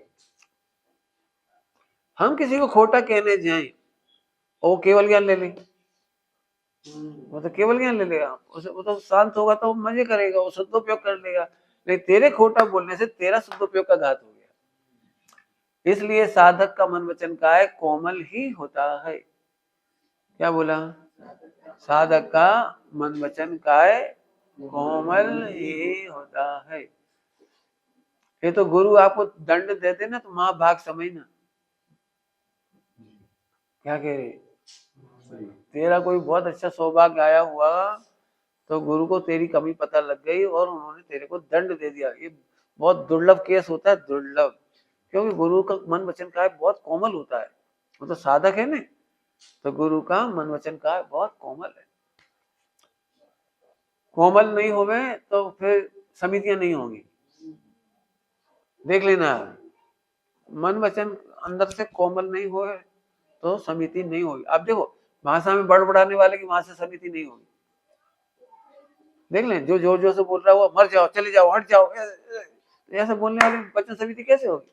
हम किसी को खोटा कहने जाएं और वो केवल ज्ञान ले ले, वो तो केवल ज्ञान ले लेगा, वो तो शांत होगा तो मजे करेगा, वो सदुपयोग कर लेगा। नहीं, तेरे खोटा बोलने से तेरा सदुपयोग का घात हो गया। इसलिए साधक का मन वचन काय कोमल ही होता है। क्या बोला? साधक का मन वचन काय कोमल ही होता है। ये तो गुरु आपको दंड देते ना तो माँ भाग समझना। क्या कह रहे? तेरा कोई बहुत अच्छा सौभाग्य आया हुआ तो गुरु को तेरी कमी पता लग गई और उन्होंने तेरे को दंड दे दिया। ये बहुत दुर्लभ केस होता है, दुर्लभ। क्योंकि गुरु का मन वचन काय बहुत कोमल होता है, वो तो साधक है ना, तो गुरु का मन वचन काय बहुत कोमल है। कोमल नहीं होवे तो फिर समितियां नहीं होंगी, देख लेना। मन वचन अंदर से कोमल नहीं होए तो समिति नहीं होगी। आप देखो, भाषा में बड़बड़ाने वाले की वहां से समिति नहीं होगी। देख लें, जो जोर जोर से बोल रहा है, मर जाओ, चले जाओ, हट जाओ, ऐसा बोलने वाले वचन समिति कैसे होगी?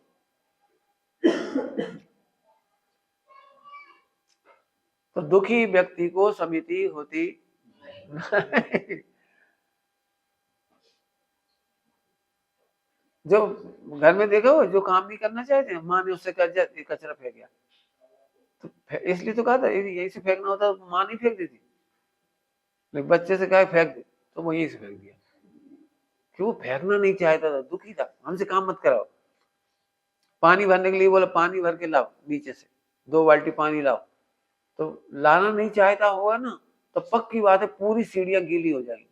तो दुखी व्यक्ति को समिति होती जो घर में देखो, जो काम नहीं करना चाहते, माँ ने उससे कचरा फेंक गया, तो इसलिए तो कहा था यहीं से फेंकना होता तो माँ नहीं फेंक देती, लेकिन बच्चे से कहा फेंक दे तो वो यहीं से फेंक दिया। क्यों? फेंकना नहीं चाहता था, दुखी था, हमसे काम मत कराओ। पानी भरने के लिए बोला, पानी भर के लाओ नीचे से, 2 बाल्टी पानी लाओ, तो लाना नहीं चाहता होगा ना, तो पक्की बात है पूरी सीढ़ियां गीली हो जाएंगी।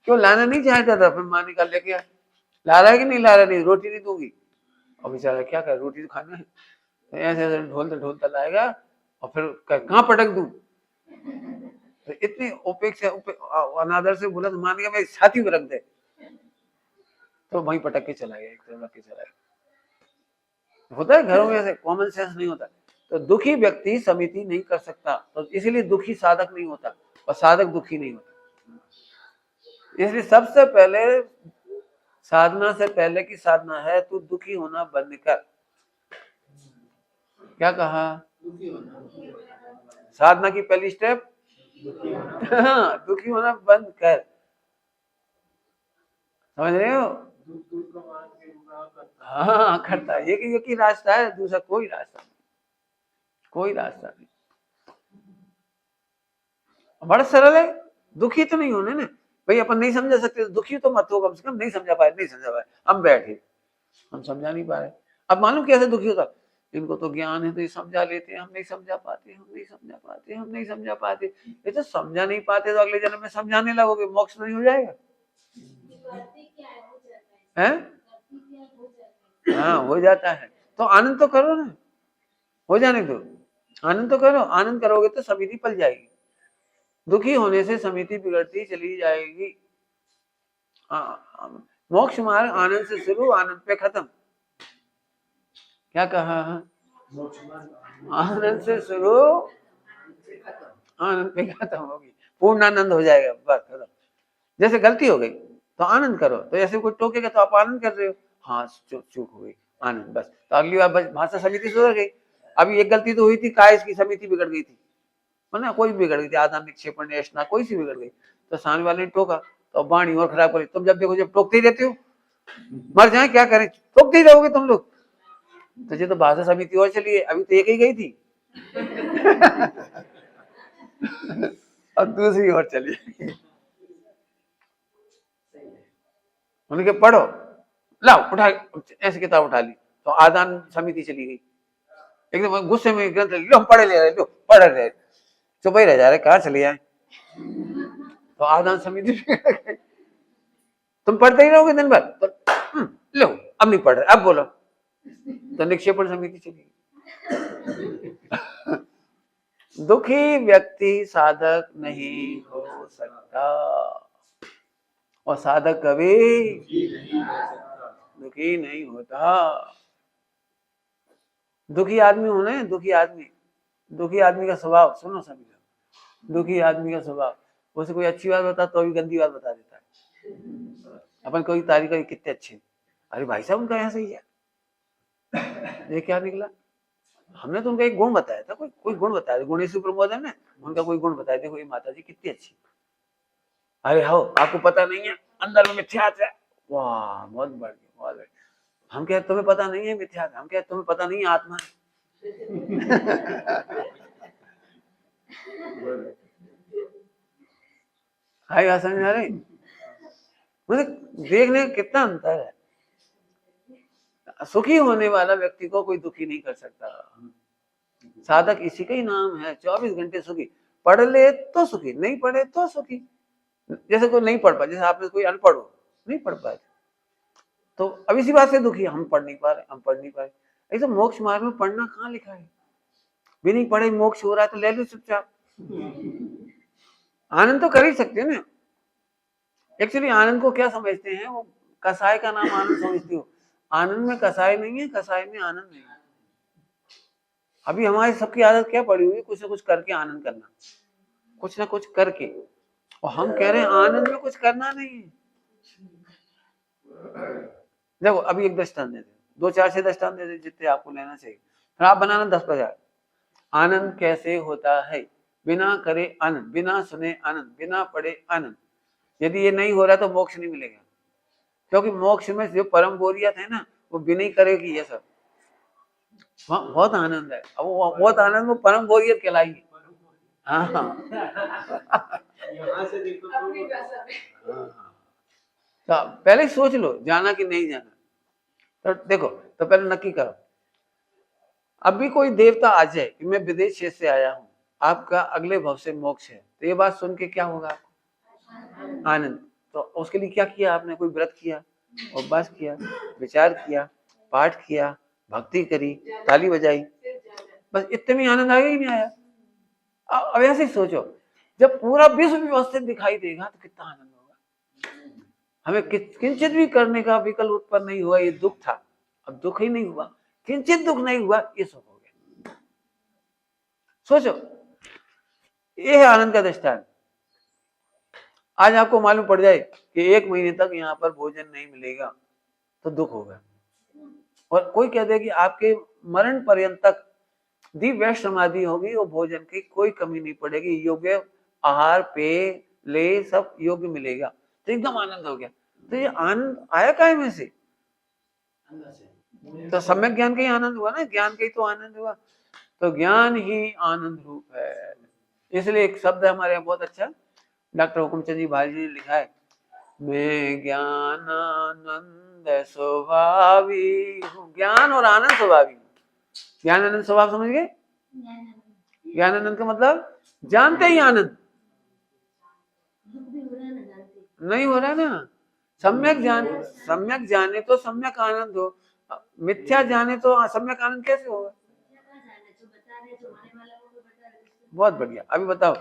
क्यों? लाना नहीं चाहता था। फिर माँ निकाल लेके आया, ला रहा है कि नहीं ला रहा, नहीं रोटी नहीं दूंगी। और बेचारा क्या करे, रोटी तो खाना है, तो ऐसे ऐसे ढोलता ढोलता लाएगा और फिर कहाँ पटक दूं। तो इतनी उपेक्षा अनादर से बोला तो मान गया मैं छाती में रख दे, तो वहीं पटक के चला गया, एक तरफ रख के चला गया। होता है घरों में ऐसे, कॉमन सेंस नहीं होता। तो दुखी व्यक्ति समिति नहीं कर सकता, तो इसीलिए दुखी साधक नहीं होता और साधक दुखी नहीं होता। इसलिए सबसे पहले साधना से पहले की साधना है तू दुखी होना बंद कर। क्या कहा? साधना की पहली स्टेप दुखी होना बंद कर। समझ रहे हो? हाँ करता है, एक ही रास्ता है, दूसरा कोई रास्ता नहीं, कोई रास्ता नहीं। बड़ा सरल है, दुखी तो नहीं होने ना भाई। अपन नहीं समझा सकते तो दुखी तो मत हो, कम से कम नहीं समझा पाए, नहीं समझा पाए, हम बैठे, हम समझा नहीं पा रहे। अब मालूम कैसे दुखी होता, इनको तो ज्ञान है तो ये समझा लेते हैं, हम नहीं समझा पाते, हम नहीं समझा पाते, हम नहीं समझा पाते। ये तो समझा नहीं पाते तो अगले जन्म में समझाने लगोगे, मोक्ष नहीं हो जाएगा? हैं? हाँ हो जाता है। तो आनंद तो करो ना, हो जाने दो, आनंद तो करो। आनंद करोगे तो समिति पल जाएगी। दुखी होने से समिति बिगड़ती चली जाएगी। मोक्ष मार्ग आनंद से शुरू, आनंद पे खत्म। क्या कहा? आनंद से शुरू, आनंद पे खत्म होगी, पूर्ण आनंद हो जाएगा, बस खत्म। जैसे गलती हो गई तो आनंद करो, तो ऐसे कोई टोकेगा तो आप आनंद कर रहे हो, हाँ चूक हो गई, आनंद, बस। तो अगली बार बस भाषा समिति सुधर गई। अभी एक गलती तो हुई थी, कायस की समिति बिगड़ गई थी, ना कोई बिगड़ गई थी, आदान निक्षेपण नेशना कोई सी बिगड़ गई, तो सामने वाले ने टोका तो वाणी और खराब करी। तुम जब देखो जब टोकते ही रहते हो, मर जाए क्या करें, टोकते ही रहोगे तुम लोग। तो ये तो भाषा समिति और चली है, अभी तो एक ही गई थी और दूसरी और चली। उनके पढ़ो, लाओ उठा, ऐसी किताब उठा ली तो आदान समिति चली गई। एकदम गुस्से में ग्रंथ लो पढ़े ले रहे, लो पढ़ रहे, चुप ही रह जा रहे, कहाँ चले आए, तो आदान समिति तुम पढ़ते ही रहोगे दिन भर, तो लो अब नहीं पढ़ रहे, अब बोलो, तो निक्षेपण समिति चली गई। दुखी व्यक्ति साधक नहीं हो सकता, और साधक कभी दुखी नहीं होता। दुखी आदमी होने, दुखी आदमी का स्वभाव सुनो सभी, दुखी आदमी का स्वभाव, उसे कोई अच्छी बात बता तो भी गंदी बात बता देता है। अपन कोई तारीफ करी, कितने अच्छे, अरे भाई साहब उनका यहाँ सही है, ये क्या निकला, हमने तो उनका एक गुण बताया था, कोई गुण बताया था, गुणेश प्रमोदन ने उनका कोई गुण बताया, देखो ये माता जी कितनी अच्छी, अरे हो आपको पता नहीं है अंदर में मिथ्यात्व है, वाह बहुत बढ़िया, बहुत बढ़िया। हम कह तुम्हें पता नहीं है मिथ्यात्व, हम कह तुम्हें पता नहीं है आत्मा है। हाय बात समझ आ रही, मुझे देखने का कितना अंतर है। सुखी होने वाला व्यक्ति को कोई दुखी नहीं कर सकता। साधक इसी का ही नाम है, 24 घंटे सुखी, पढ़ ले तो सुखी, नहीं पढ़े तो सुखी। जैसे कोई नहीं पढ़ पाए, जैसे आपने कोई अनपढ़ हो, नहीं पढ़ पाए तो अब इसी बात से दुखी, हम पढ़ नहीं पा रहे, ऐसे मोक्ष मार्ग में पढ़ना कहाँ लिखा है, भी नहीं पढ़े मोक्ष हो रहा है तो ले लो चुपचाप। आनंद तो कर ही सकते हैं ना। एक्चुअली आनंद को क्या समझते हैं, वो कसाय का नाम आनंद समझते हो, आनंद में कसाय नहीं है, कसाय में आनंद नहीं है। अभी हमारी सबकी आदत क्या पड़ी हुई है, कुछ ना कुछ करके आनंद करना, कुछ ना कुछ करके, और हम कह रहे हैं आनंद में कुछ करना नहीं है। देखो अभी एक दृष्टांत दे दे, 2-4 से दृष्टांत दे दे जितने आपको लेना चाहिए, फिर आप बनाना 10-50। आनंद कैसे होता है, बिना करे आनंद, बिना सुने आनंद, बिना पढ़े आनंद। यदि ये नहीं हो रहा तो मोक्ष नहीं मिलेगा, क्योंकि मोक्ष में जो परम बोरियत है ना, वो बिना ही करेगी ये सब। बहुत आनंद है, अब वो बहुत आनंद वो परम बोरियत कहलाएगी। हाँ तो पहले सोच लो जाना कि नहीं जाना, तो देखो तो पहले नक्की करो। अभी कोई देवता आ जाए कि मैं विदेश क्षेत्र से आया हूँ, आपका अगले भव से मोक्ष है, तो ये बात सुन के क्या होगा आपको, आनंद। तो उसके लिए क्या किया आपने, कोई व्रत किया, उपवास किया, विचार किया, पाठ किया, भक्ति करी, ताली बजाई, बस इतने में आनंद आ गया ही नहीं आया। अब ऐसे ही सोचो, जब पूरा विश्व व्यवस्थित दिखाई देगा तो कितना आनंद होगा। हमें किंचित भी करने का विकल्प उत्पन्न नहीं हुआ, ये दुख था, अब दुख ही नहीं हुआ, किंचित दुख नहीं हुआ, ये सुख हो गया। सोचो, ये है आनंद का दृष्टांत। आज आपको मालूम पड़ जाए कि 1 महीने तक यहाँ पर भोजन नहीं मिलेगा तो दुख होगा, और कोई कह दे कि आपके मरण पर्यंत तक दिव्य समाधि होगी और भोजन की कोई कमी नहीं पड़ेगी, योग्य आहार पेय ले सब योग्य मिलेगा, तो एकदम आनंद हो गया। तो ये आनंद आया काहे में से? तो सम्यक ज्ञान का ही आनंद हुआ ना, ज्ञान का ही तो आनंद हुआ। तो ज्ञान ही आनंद रूप है। इसलिए एक शब्द है हमारे यहाँ बहुत अच्छा, डॉक्टर हुकुमचंद जी भाई जी ने लिखा है, मैं ज्ञानानंद स्वभावी हूँ। ज्ञान और आनंद स्वभावी हूँ। ज्ञान आनंद स्वभाव समझ गए? ज्ञान आनंद का मतलब जानते ही आनंद नहीं हो रहा है ना। सम्यक जाने तो सम्यक आनंद हो, मिथ्या जाने तो सम्यक आनंद कैसे होगा? बहुत बढ़िया। अभी बताओ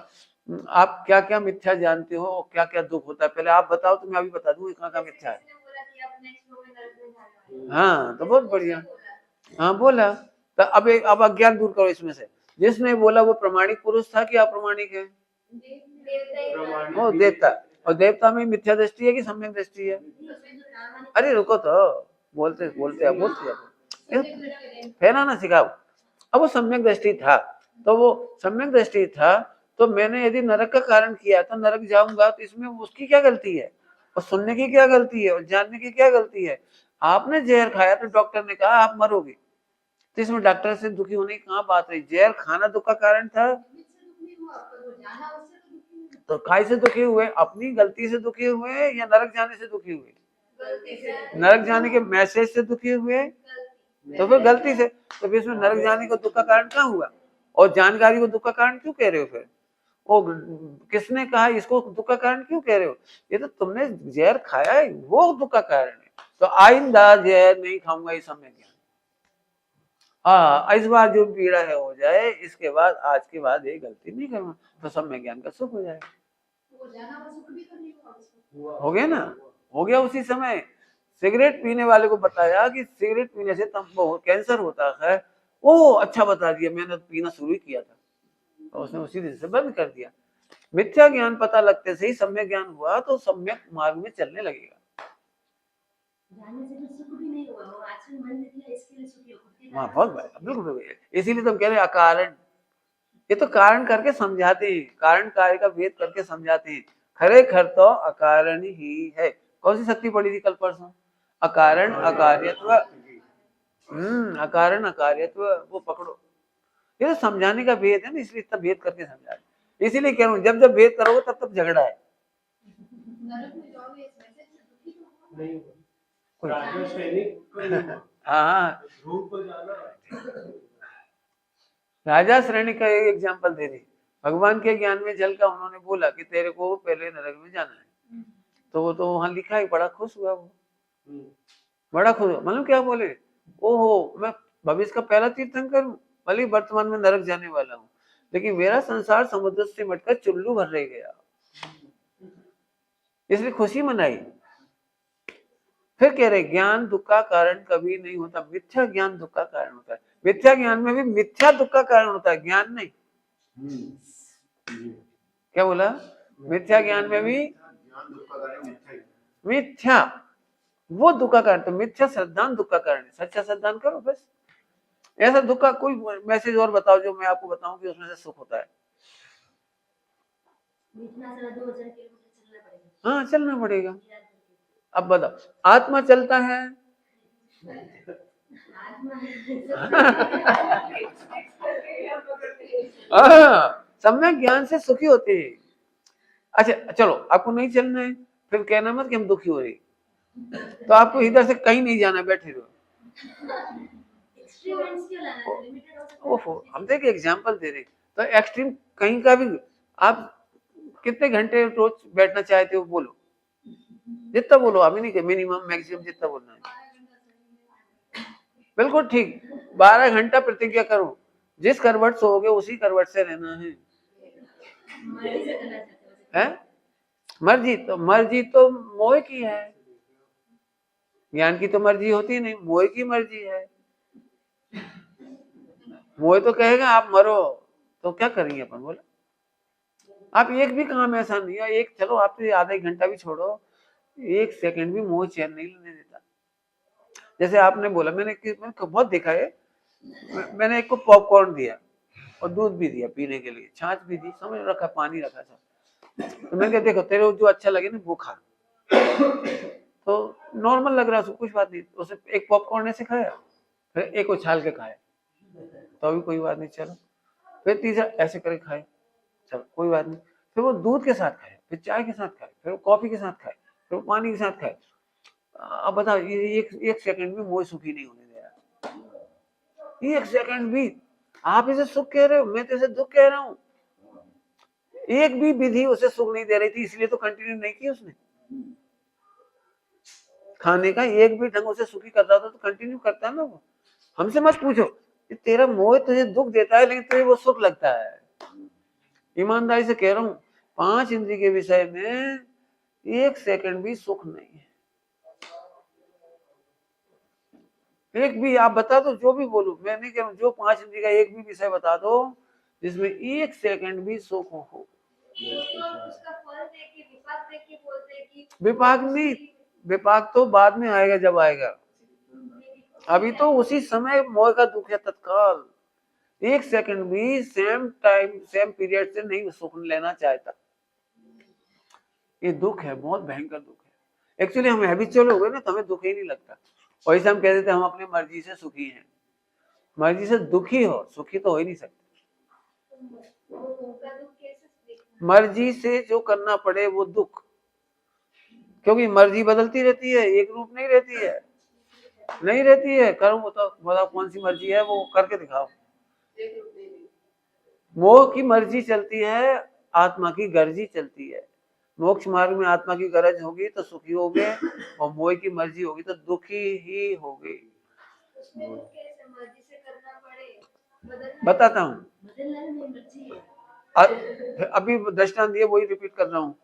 आप क्या क्या मिथ्या जानते हो और क्या क्या दुख होता है, पहले आप बताओ तो मैं अभी बता दूं कहाँ का मिथ्या है। हाँ तो बहुत बढ़िया, हाँ बोला। तो अब अज्ञान दूर करो इसमें से। जिसने बोला वो प्रमाणिक पुरुष था कि अप्रमाणिक है? वो देवता, और देवता में मिथ्या दृष्टि है कि सम्यक दृष्टि है? अरे रुको तो, बोलते फेरा ना सिखाओ। अब वो सम्यक दृष्टि था, तो वो सम्यक दृष्टि था, तो मैंने यदि नरक का कारण किया तो नरक जाऊंगा, तो इसमें उसकी क्या गलती है? और सुनने की क्या गलती है? और जानने की क्या गलती है? आपने जहर खाया तो डॉक्टर ने कहा आप मरोगे, तो इसमें डॉक्टर से दुखी होने की कहाँ बात रही? जहर खाना दुख का कारण था, तो खाई से दुखी हुए, अपनी गलती से दुखी हुए या नरक जाने से दुखी हुए? नरक जाने के मैसेज से दुखी हुए, तो फिर गलती से। तो फिर इसमें नरक जाने को दुख का कारण कहाँ हुआ? और जानकारी को दुख का कारण क्यों कह रहे हो? फिर वो किसने कहा इसको दुख का कारण क्यों कह रहे हो? ये तो तुमने जहर खाया है, वो दुख का कारण है। तो आइंदा जहर नहीं खाऊंगा, इस समय ज्ञान। हाँ, इस बार जो पीड़ा है हो जाए, इसके बाद आज के बाद ये गलती नहीं करूंगा, तो सम्य ज्ञान का सुख हो जाएगा। हो गया ना, हो गया। उसी समय सिगरेट पीने वाले को बताया कि सिगरेट पीने से कैंसर होता है, वो अच्छा बता दिया, मैंने पीना शुरू किया था, और उसने उसी दिन से बंद कर दिया। मिथ्या ज्ञान पता लगते से ही सम्यक ज्ञान हुआ, तो सम्यक मार्ग में चलने लगेगा। हाँ बहुत बिल्कुल, इसीलिए तो कह रहे अकारण। ये तो कारण करके समझाते हैं, कारण कार्य का भेद करके समझाते हैं। खरे खर तो अकारण ही है। कौन सी शक्ति पड़ी थी कल परसों? अकारण अकार्यत्व। अकारण अकार्यत्व, वो पकड़ो। ये तो समझाने का भेद है ना, इसलिए इतना भेद करके समझा रहे। इसीलिए कह रहा हूँ, जब जब भेद करोगे तब तब झगड़ा है। हाँ राजा श्रेणी का एक एग्जाम्पल दे दी। भगवान के ज्ञान में जल का उन्होंने बोला कि तेरे को पहले नरक में जाना है, तो वो तो वहां लिखा है, बड़ा खुश हुआ वो, बड़ा खुश हुआ। मतलब क्या बोले, ओहो मैं भविष्य का पहला तीर्थंकर हूँ, भले वर्तमान में नरक जाने वाला हूँ, लेकिन मेरा संसार समुद्र से मटकर चुल्लू भर रह गया, इसलिए खुशी मनाई। फिर कह रहे क्या दुख का कारण कभी नहीं होता, मिथ्या ज्ञान दुख का कारण होता है। मिथ्या ज्ञान में भी मिथ्या दुख का कारण होता है, ज्ञान नहीं। क्या बोला? मिथ्या ज्ञान में भी मिथ्या वो दुख का कारण, तो मिथ्या श्रद्धान दुख का कारण है। सच्चा श्रद्धान करो बस। ऐसा दुख का कोई मैसेज और बताओ जो मैं आपको बताऊं कि उसमें से सुख होता है। हाँ चलना पड़ेगा। अब बताओ, आत्मा चलता है सम्यक ज्ञान से सुखी होते हैं। अच्छा चलो, आपको नहीं चलना है, फिर कहना मत कि हम दुखी हो रहे, तो आपको इधर से कहीं नहीं जाना, बैठे रहो। ओहो, हम तो एक एग्जाम्पल दे रहे, तो एक्सट्रीम कहीं का भी। आप कितने घंटे रोज बैठना चाहते हो? बोलो, जितना बोलो, अभी नहीं, मिनिमम मैक्सिमम जितना बोलना है। बिल्कुल ठीक, 12 घंटा प्रतिज्ञा करो, जिस करवट सोओगे उसी करवट से रहना है। मर्जी से करना चाहते हो है? मर्जी तो मोह की है, ज्ञान की तो मर्जी होती नहीं, मोह की मर्जी है। मोह तो कहेगा आप मरो, तो क्या करेंगे अपन, बोले? आप एक भी काम ऐसा नहीं है, एक चलो आप तो आधा एक घंटा भी छोड़ो, एक सेकंड भी मोह चैन नहीं लेने देता। जैसे आपने बोला, मैंने बहुत देखा है, मैंने एक को पॉपकॉर्न दिया और दूध भी दिया पीने के लिए, छाछ भी दी, समझ रखा, पानी रखा था, तो मैंने कहा देखो तेरे को जो अच्छा लगे ना वो खा। तो नॉर्मल लग रहा, कुछ बात नहीं, उसे एक पॉपकॉर्न ऐसे खाया, फिर एक उछाल के खाया, तो अभी कोई बात नहीं, चलो। फिर तीसरा ऐसे करके खाए, चलो कोई बात नहीं। फिर वो दूध के साथ खाए, फिर चाय के साथ खाए, फिर वो कॉफी के साथ खाए, फिर वो पानी के साथ खाए। अब बताओ, ये एक सेकंड भी मोह सुखी नहीं होने दे रहा, एक सेकंड भी। आप इसे सुख कह रहे हो, मैं तो इसे दुख कह रहा हूं। एक भी विधि उसे सुख नहीं दे रही थी, इसलिए तो कंटिन्यू नहीं की उसने। खाने का एक भी ढंग उसे सुखी कर रहा था तो कंटिन्यू करता है ना वो। हमसे मत पूछो, तेरा मोह तुझे दुख देता है लेकिन तुझे वो सुख लगता है। ईमानदारी से कह रहा हूं, 5 इंद्रिय के विषय में एक सेकंड भी सुख नहीं है। एक भी आप बता दो, जो भी बोलूं, मैं नहीं कह रहा हूं, जो 5 इंद्रिय का एक भी विषय बता दो जिसमें एक सेकंड भी सुख हो। उसका फल देख के, विपाक देख के बोलते हैं कि विपाक नहीं, विपाक तो बाद में आएगा, जब आएगा। अभी तो उसी समय मोह का दुख है तत्काल। एक सेकंड भी सेम टाइम सेम पीरियड से नहीं सुख लेना चाहता। ये दुख है, बहुत भयंकर दुख है। एक्चुअली हम हैबिचुअल हो गए ना, तो हमें दुख ही नहीं लगता। वैसे हम कहते थे हम अपनी मर्जी से सुखी हैं। मर्जी से दुखी हो, सुखी तो हो ही नहीं सकते। मर्जी से जो करना पड़े वो दुख, क्योंकि मर्जी बदलती रहती है, एक रूप नहीं रहती है, नहीं रहती है। करो तो बताओ कौन सी मर्जी है, वो करके दिखाओ। मोह की मर्जी चलती है, आत्मा की गर्जी चलती है। मोक्ष मार्ग में आत्मा की गरज होगी तो सुखी होगे, और मोह की मर्जी होगी तो दुखी ही होगे। बताता हूँ, अभी दृष्टांत दिए वही रिपीट कर रहा हूँ।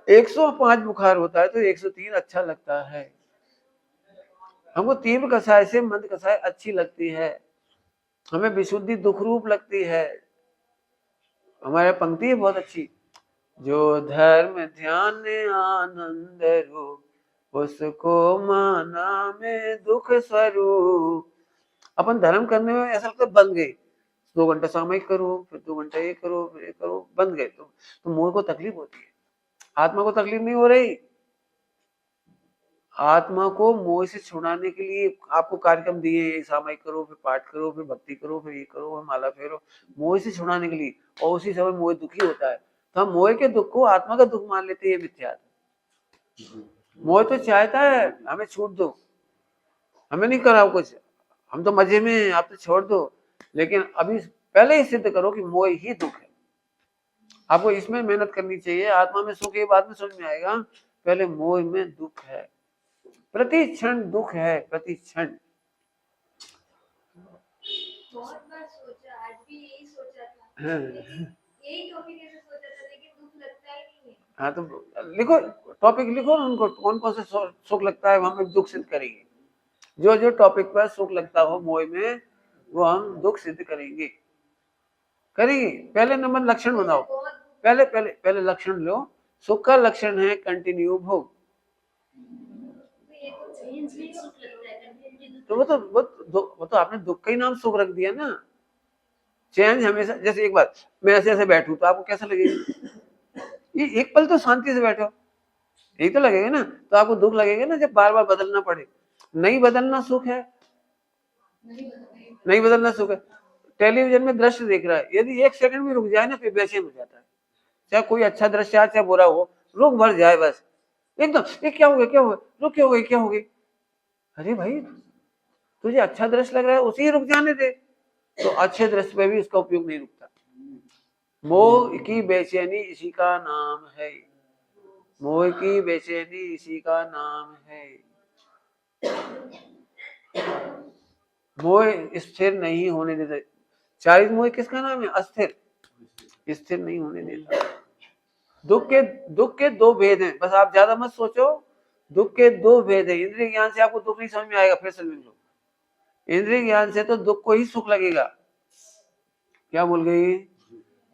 105 बुखार होता है तो 103 अच्छा लगता है। हमको तीव्र कषाय से मंद कषाय अच्छी लगती है, हमें विशुद्धि दुख रूप लगती है। हमारी पंक्ति है बहुत अच्छी, जो धर्म ध्यान आनंद रूप उसको माना में दुख स्वरूप। अपन धर्म करने में ऐसा लगता है बंद गए, 2 घंटा सामयिक करो, फिर 2 घंटा ये करो, फिर ये करो, बंद गए तो मोह को तकलीफ होती है। आत्मा को तकलीफ नहीं हो रही। आत्मा को मोह से छुड़ाने के लिए आपको कार्यक्रम दिए, सामयिक करो, फिर पाठ करो, फिर भक्ति करो, फिर ये करो, फिर माला फेरो, मोह से छुड़ाने के लिए। और उसी समय मोह दुखी होता है, तो हम मोह के दुख को आत्मा का दुख मान लेते हैं। ये मिथ्या है। मोह तो चाहता है हमें छूट दो, हमें नहीं कराओ कुछ, हम तो मजे में, आप तो छोड़ दो। लेकिन अभी पहले ही सिद्ध करो कि मोह ही दुख है। आपको इसमें मेहनत करनी चाहिए। आत्मा में सुख ये बाद में समझ में आएगा, पहले मोह में दुख है, प्रति क्षण दुख है, प्रति क्षण। बहुत बार सोचा, आज भी यही सोचा था, यही टॉपिक ऐसे सोचा था, लेकिन दुख लगता ही नहीं है। हाँ तो लिखो, टॉपिक लिखो उनको, कौन कौन से सुख लगता है वहां पे दुख सिद्ध करेंगे। जो जो टॉपिक पर सुख लगता हो मोह में, वो हम दुख सिद्ध करेंगे। पहले नंबर लक्षण बनाओ, पहले लक्षण लो। सुख का लक्षण है कंटिन्यू भोग। तो वो तो आपने दुख का ही नाम सुख रख दिया ना। चैन हमेशा, जैसे एक बात, मैं ऐसे ऐसे बैठूं तो आपको कैसा लगेगा? ये एक पल तो शांति से बैठो, यही तो लगेगा ना। तो आपको दुख लगेगा ना जब बार बार बदलना पड़े। नहीं बदलना सुख है, नहीं बदलना सुख है। टेलीविजन में दृश्य देख रहा है, यदि 1 सेकंड भी रुक जाए ना फिर बेचैन हो जाता है। चाहे कोई अच्छा दृश्य आए चाहे बुरा हो, रुक भर जाए बस एकदम, ये क्या हो गया, क्या हो गया, रुक, क्या हो गई, क्या हो गई। अरे भाई तुझे अच्छा दृश्य लग रहा है, उसी रुक जाने दे। तो अच्छे दृश्य पे भी उसका उपयोग नहीं रुकता। मोह की बेचैनी इसी का नाम है, मोह की बेचैनी इसी का नाम है। मोह स्थिर नहीं होने देते। 40 मोह किसका नाम है? अस्थिर। स्थिर नहीं होने देता। दुख के दो भेद हैं, बस आप ज्यादा मत सोचो। दुख के दो भेद हैं। इंद्रिय ज्ञान से आपको दुख नहीं समझ में आएगा, फिर समझ लो। इंद्रिय ज्ञान से तो दुख को ही सुख लगेगा। क्या बोल गई?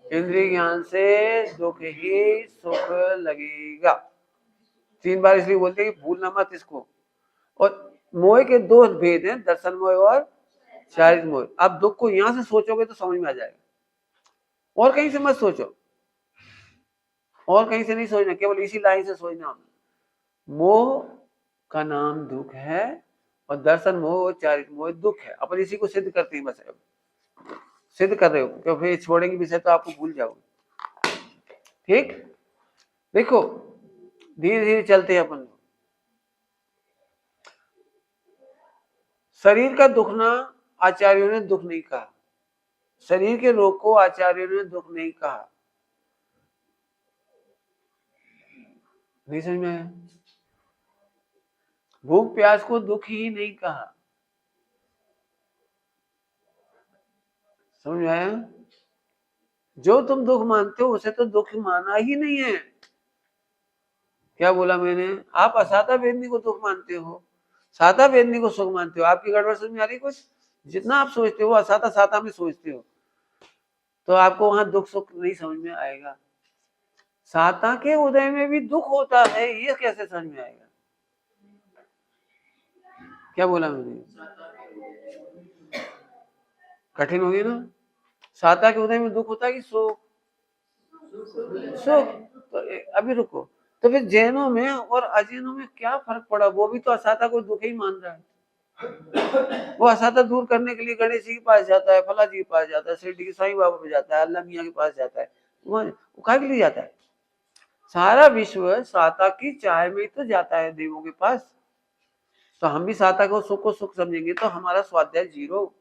इंद्रिय ज्ञान से दुख ही सुख लगेगा। 3 बार इसलिए बोलते हैं कि भूलना मत इसको। और मोह के दो भेद हैं, दर्शन मोह और शारीरिक मोह। आप दुख को यहां से सोचोगे तो समझ में आ जाएगा, और कहीं से मत सोचो, और कहीं से नहीं सोचना, केवल इसी लाइन से सोचना। मोह का नाम दुख है, और दर्शन मोह और चारित्र मोह दुख है। अपन इसी को सिद्ध करते हैं, बस सिद्ध कर रहे हो, क्योंकि फिर छोड़ेंगे विषय तो आपको भूल जाओगे। ठीक, देखो धीरे धीरे चलते हैं अपन। शरीर का दुखना आचार्यों ने दुख नहीं कहा। शरीर के रोग को आचार्यों ने दुख नहीं कहा। नहीं समझ में आया? भूख प्यास को दुख ही नहीं कहा। समझ में आया? जो तुम दुख मानते हो उसे तो दुख माना ही नहीं है। क्या बोला मैंने? आप असाता वेदनी को दुख मानते हो, साता वेदनी को सुख मानते हो। आपकी गड़बड़ समझ में आ रही कुछ? जितना आप सोचते हो असाता साता में सोचते हो, तो आपको वहां दुख सुख नहीं समझ में आएगा। साता के उदय में भी दुख होता है, ये कैसे समझ में आएगा? क्या बोला मैंने? कठिन होगी ना। साता के उदय में दुख होता है कि सुख? सुख। तो अभी रुको, तो फिर जैनों में और अजैनों में क्या फर्क पड़ा? वो भी तो असाता को दुख ही मान रहा है। वो असाता दूर करने के लिए गणेश जी के पास जाता है, फला जी के पास जाता है, शिरडी के साईं बाबा पे जाता है, अल्लाह मियाँ के पास जाता है। वो काहे के लिए जाता है? सारा विश्व साता की चाह में तो जाता है देवों के पास। तो हम भी साता को सुख समझेंगे तो हमारा स्वाध्याय जीरो।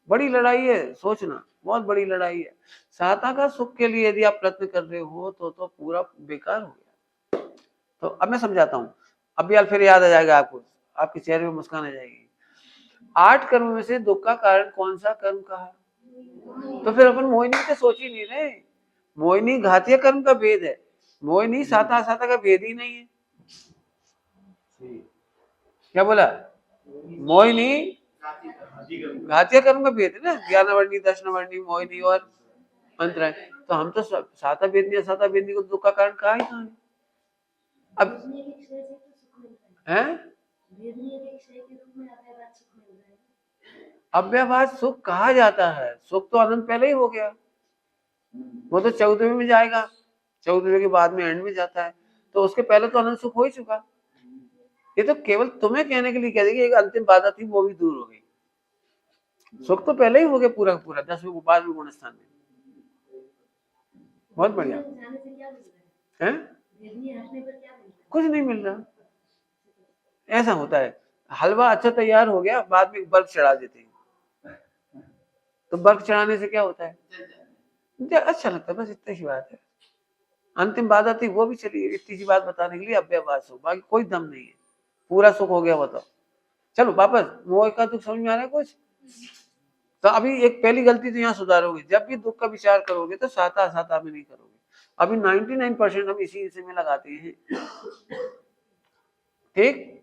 बड़ी लड़ाई है, सोचना, बहुत बड़ी लड़ाई है। साता का सुख के लिए यदि आप प्रयत्न कर रहे हो तो पूरा बेकार हो गया। तो अब मैं समझाता हूँ, अब यार फिर याद आ जाएगा आपको, आपके चेहरे में मुस्कान आ जाएगी। 8 कर्म में से दुख का कारण कौन सा कर्म कहा? तो फिर अपन मोहिनी से सोच ही नहीं रहे। मोहिनी घातीय कर्म का भेद है, मोहिनी साता असाता का भेद ही नहीं है। क्या बोला? मोहिनी घातीय कर्म का भेद है ना, ज्ञानवर्णी, दर्शनवर्णी, मोहिनी और अंतराय। तो हम तो साता वेदनी असाता वेदनी को दुख का कारण कहा ही कहा। अब है अव्यवहार सुख कहा जाता है। सुख तो अनंत पहले ही हो गया, वो तो 14वें में जाएगा, 14वें के बाद में एंड में जाता है, तो उसके पहले तो अनंत सुख हो ही चुका। ये तो केवल तुम्हें कहने के लिए कह देगी, एक अंतिम बाधा थी वो भी दूर हो गई। सुख तो पहले ही हो गया पूरा पूरा, 10वें बाद में गुणस्थान में। बहुत बढ़िया है, कुछ नहीं मिल रहा। ऐसा होता है, हलवा अच्छा तैयार हो गया, बाद में बर्फ चढ़ा देते हैं। तो बर्फ चढ़ाने से क्या होता है? अच्छा लगता है, बस इतनी सी बात है। अंतिम बाधा थी वो भी चली, इतनी सी बात बताने के लिए अव्यवहार सुख, बाकी कोई दम नहीं है, पूरा सुख हो गया। बताओ, चलो वापस मोह का दुख समझ में आ रहा है कुछ? तो अभी एक पहली गलती तो यहाँ सुधारोगे, जब भी दुख का विचार करोगे तो साता असाता में नहीं करोगे। अभी 99% हम इसी में लगाते हैं। ठीक,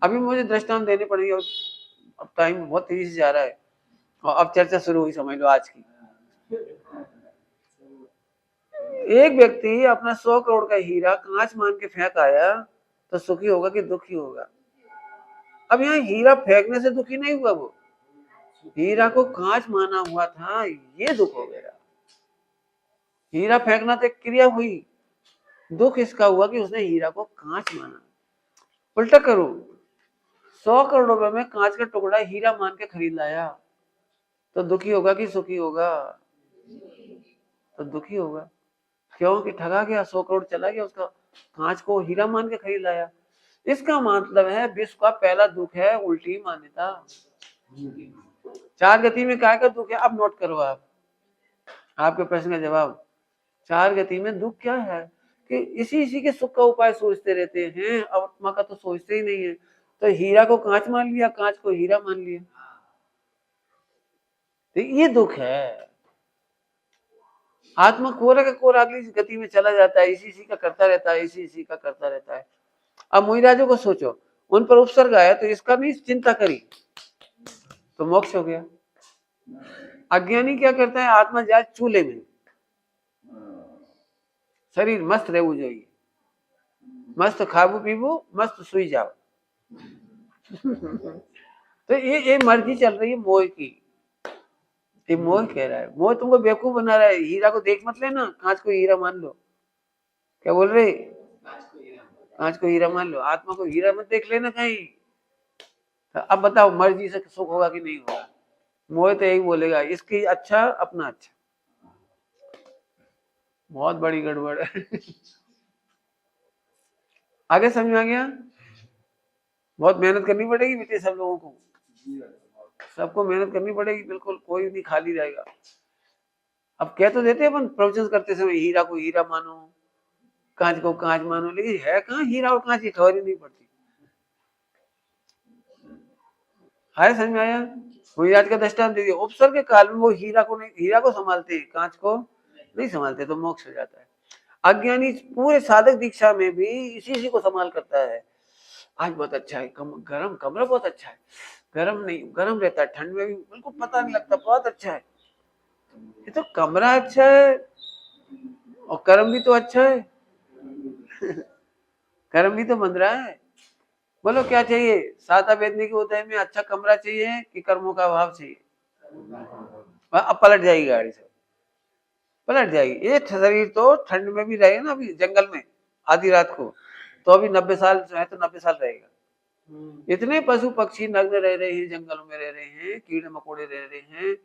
अभी मुझे दृष्टांत देने पड़ेंगे, अब टाइम बहुत तेजी से जा रहा है, और अब चर्चा शुरू हुई समझ लो आज की। एक व्यक्ति अपना 100 करोड़ का हीरा कांच मान के फेंक आया, तो सुखी होगा कि दुखी होगा? अब यहाँ हीरा फेंकने से दुखी नहीं हुआ, वो हीरा को कांच माना हुआ था, ये दुख हो गया। हीरा फेंकना तो एक क्रिया हुई, दुख इसका हुआ कि उसने हीरा को कांच माना। उल्टा करो, 100 करोड़ रुपए में कांच का टुकड़ा हीरा मान के खरीद लाया, तो दुखी होगा कि सुखी होगा? तो दुखी होगा, क्योंकि ठगा गया, 100 करोड़ चला गया उसका, कांच को हीरा मान के खरीद लाया। इसका मतलब है विश्व का पहला दुख है उल्टी मान्यता। 4 गति में काय का दुख है? अब नोट करो आप, आपके प्रश्न का जवाब। 4 गति में दुख क्या है कि इसी के सुख का उपाय सोचते रहते हैं, आत्मा का तो सोचते ही नहीं है। तो हीरा को कांच मान लिया, कांच को हीरा मान लिया, तो ये दुख है। आत्मा कोरा का कोरा अगली गति में चला जाता है, इसी का करता रहता है, इसी का करता रहता है। अब मुनिराजों को सोचो, उन पर उपसर्ग आया तो इसका नहीं चिंता करी तो मोक्ष हो गया। अज्ञानी क्या करता है, आत्मा जाए चूल्हे में, शरीर मस्त रहू चाहिए, मस्त खाबू पीबू, मस्त सुई जाओ। तो ये मर्जी चल रही है मोह की। ये मोह कह रहा है, मोह तुमको बेवकूफ बना रहा है। हीरा को देख मत लेना, कांच को हीरा मान लो। क्या बोल रहे, कांच को हीरा मान लो, आत्मा को हीरा मत देख लेना कहीं। तो अब बताओ मर्जी से सुख होगा कि नहीं होगा? मोह तो यही बोलेगा, इसकी अच्छा अपना अच्छा। बहुत बड़ी गड़बड़ है। आगे समझ में आ गया? बहुत मेहनत करनी पड़ेगी बेटे, सब लोगों को, सबको मेहनत करनी पड़ेगी, बिल्कुल कोई नहीं खाली रहेगा। अब कह तो देते अपन प्रवचन करते समय, हीरा को हीरा मानो, कांच को कांच मानो, लेकिन है कहाँ हीरा और कांच की खबर ही नहीं पड़ती। हाय समझ में आया? वही आज का दृष्टांत दे दिया। उपसर्ग के काल में वो हीरा को संभालते हैं, कांच को नहीं संभालते, तो मोक्ष हो जाता है। अज्ञानी पूरे साधक दीक्षा में भी इसी को संभाल करता है। आज बहुत अच्छा है, गरम कमरा बहुत अच्छा है, गरम नहीं, गरम रहता है, ठंड में भी बिल्कुल पता नहीं लगता, बहुत अच्छा है। ये तो कमरा अच्छा है और कर्म भी तो अच्छा है। कर्म भी तो बन रहा है। बोलो क्या चाहिए? सादा बेचने के उदय में अच्छा कमरा चाहिए कि कर्मों का अभाव चाहिए? अब पलट जाएगी गाड़ी, से पलट जाएगी। ये शरीर तो ठंड में भी रहेगा ना, अभी जंगल में आधी रात को, तो अभी 90 साल जो है तो 90 साल रहेगा। इतने पशु पक्षी नग्न रह रहे हैं, जंगलों में रह रहे हैं, कीड़े मकोड़े रह रहे हैं।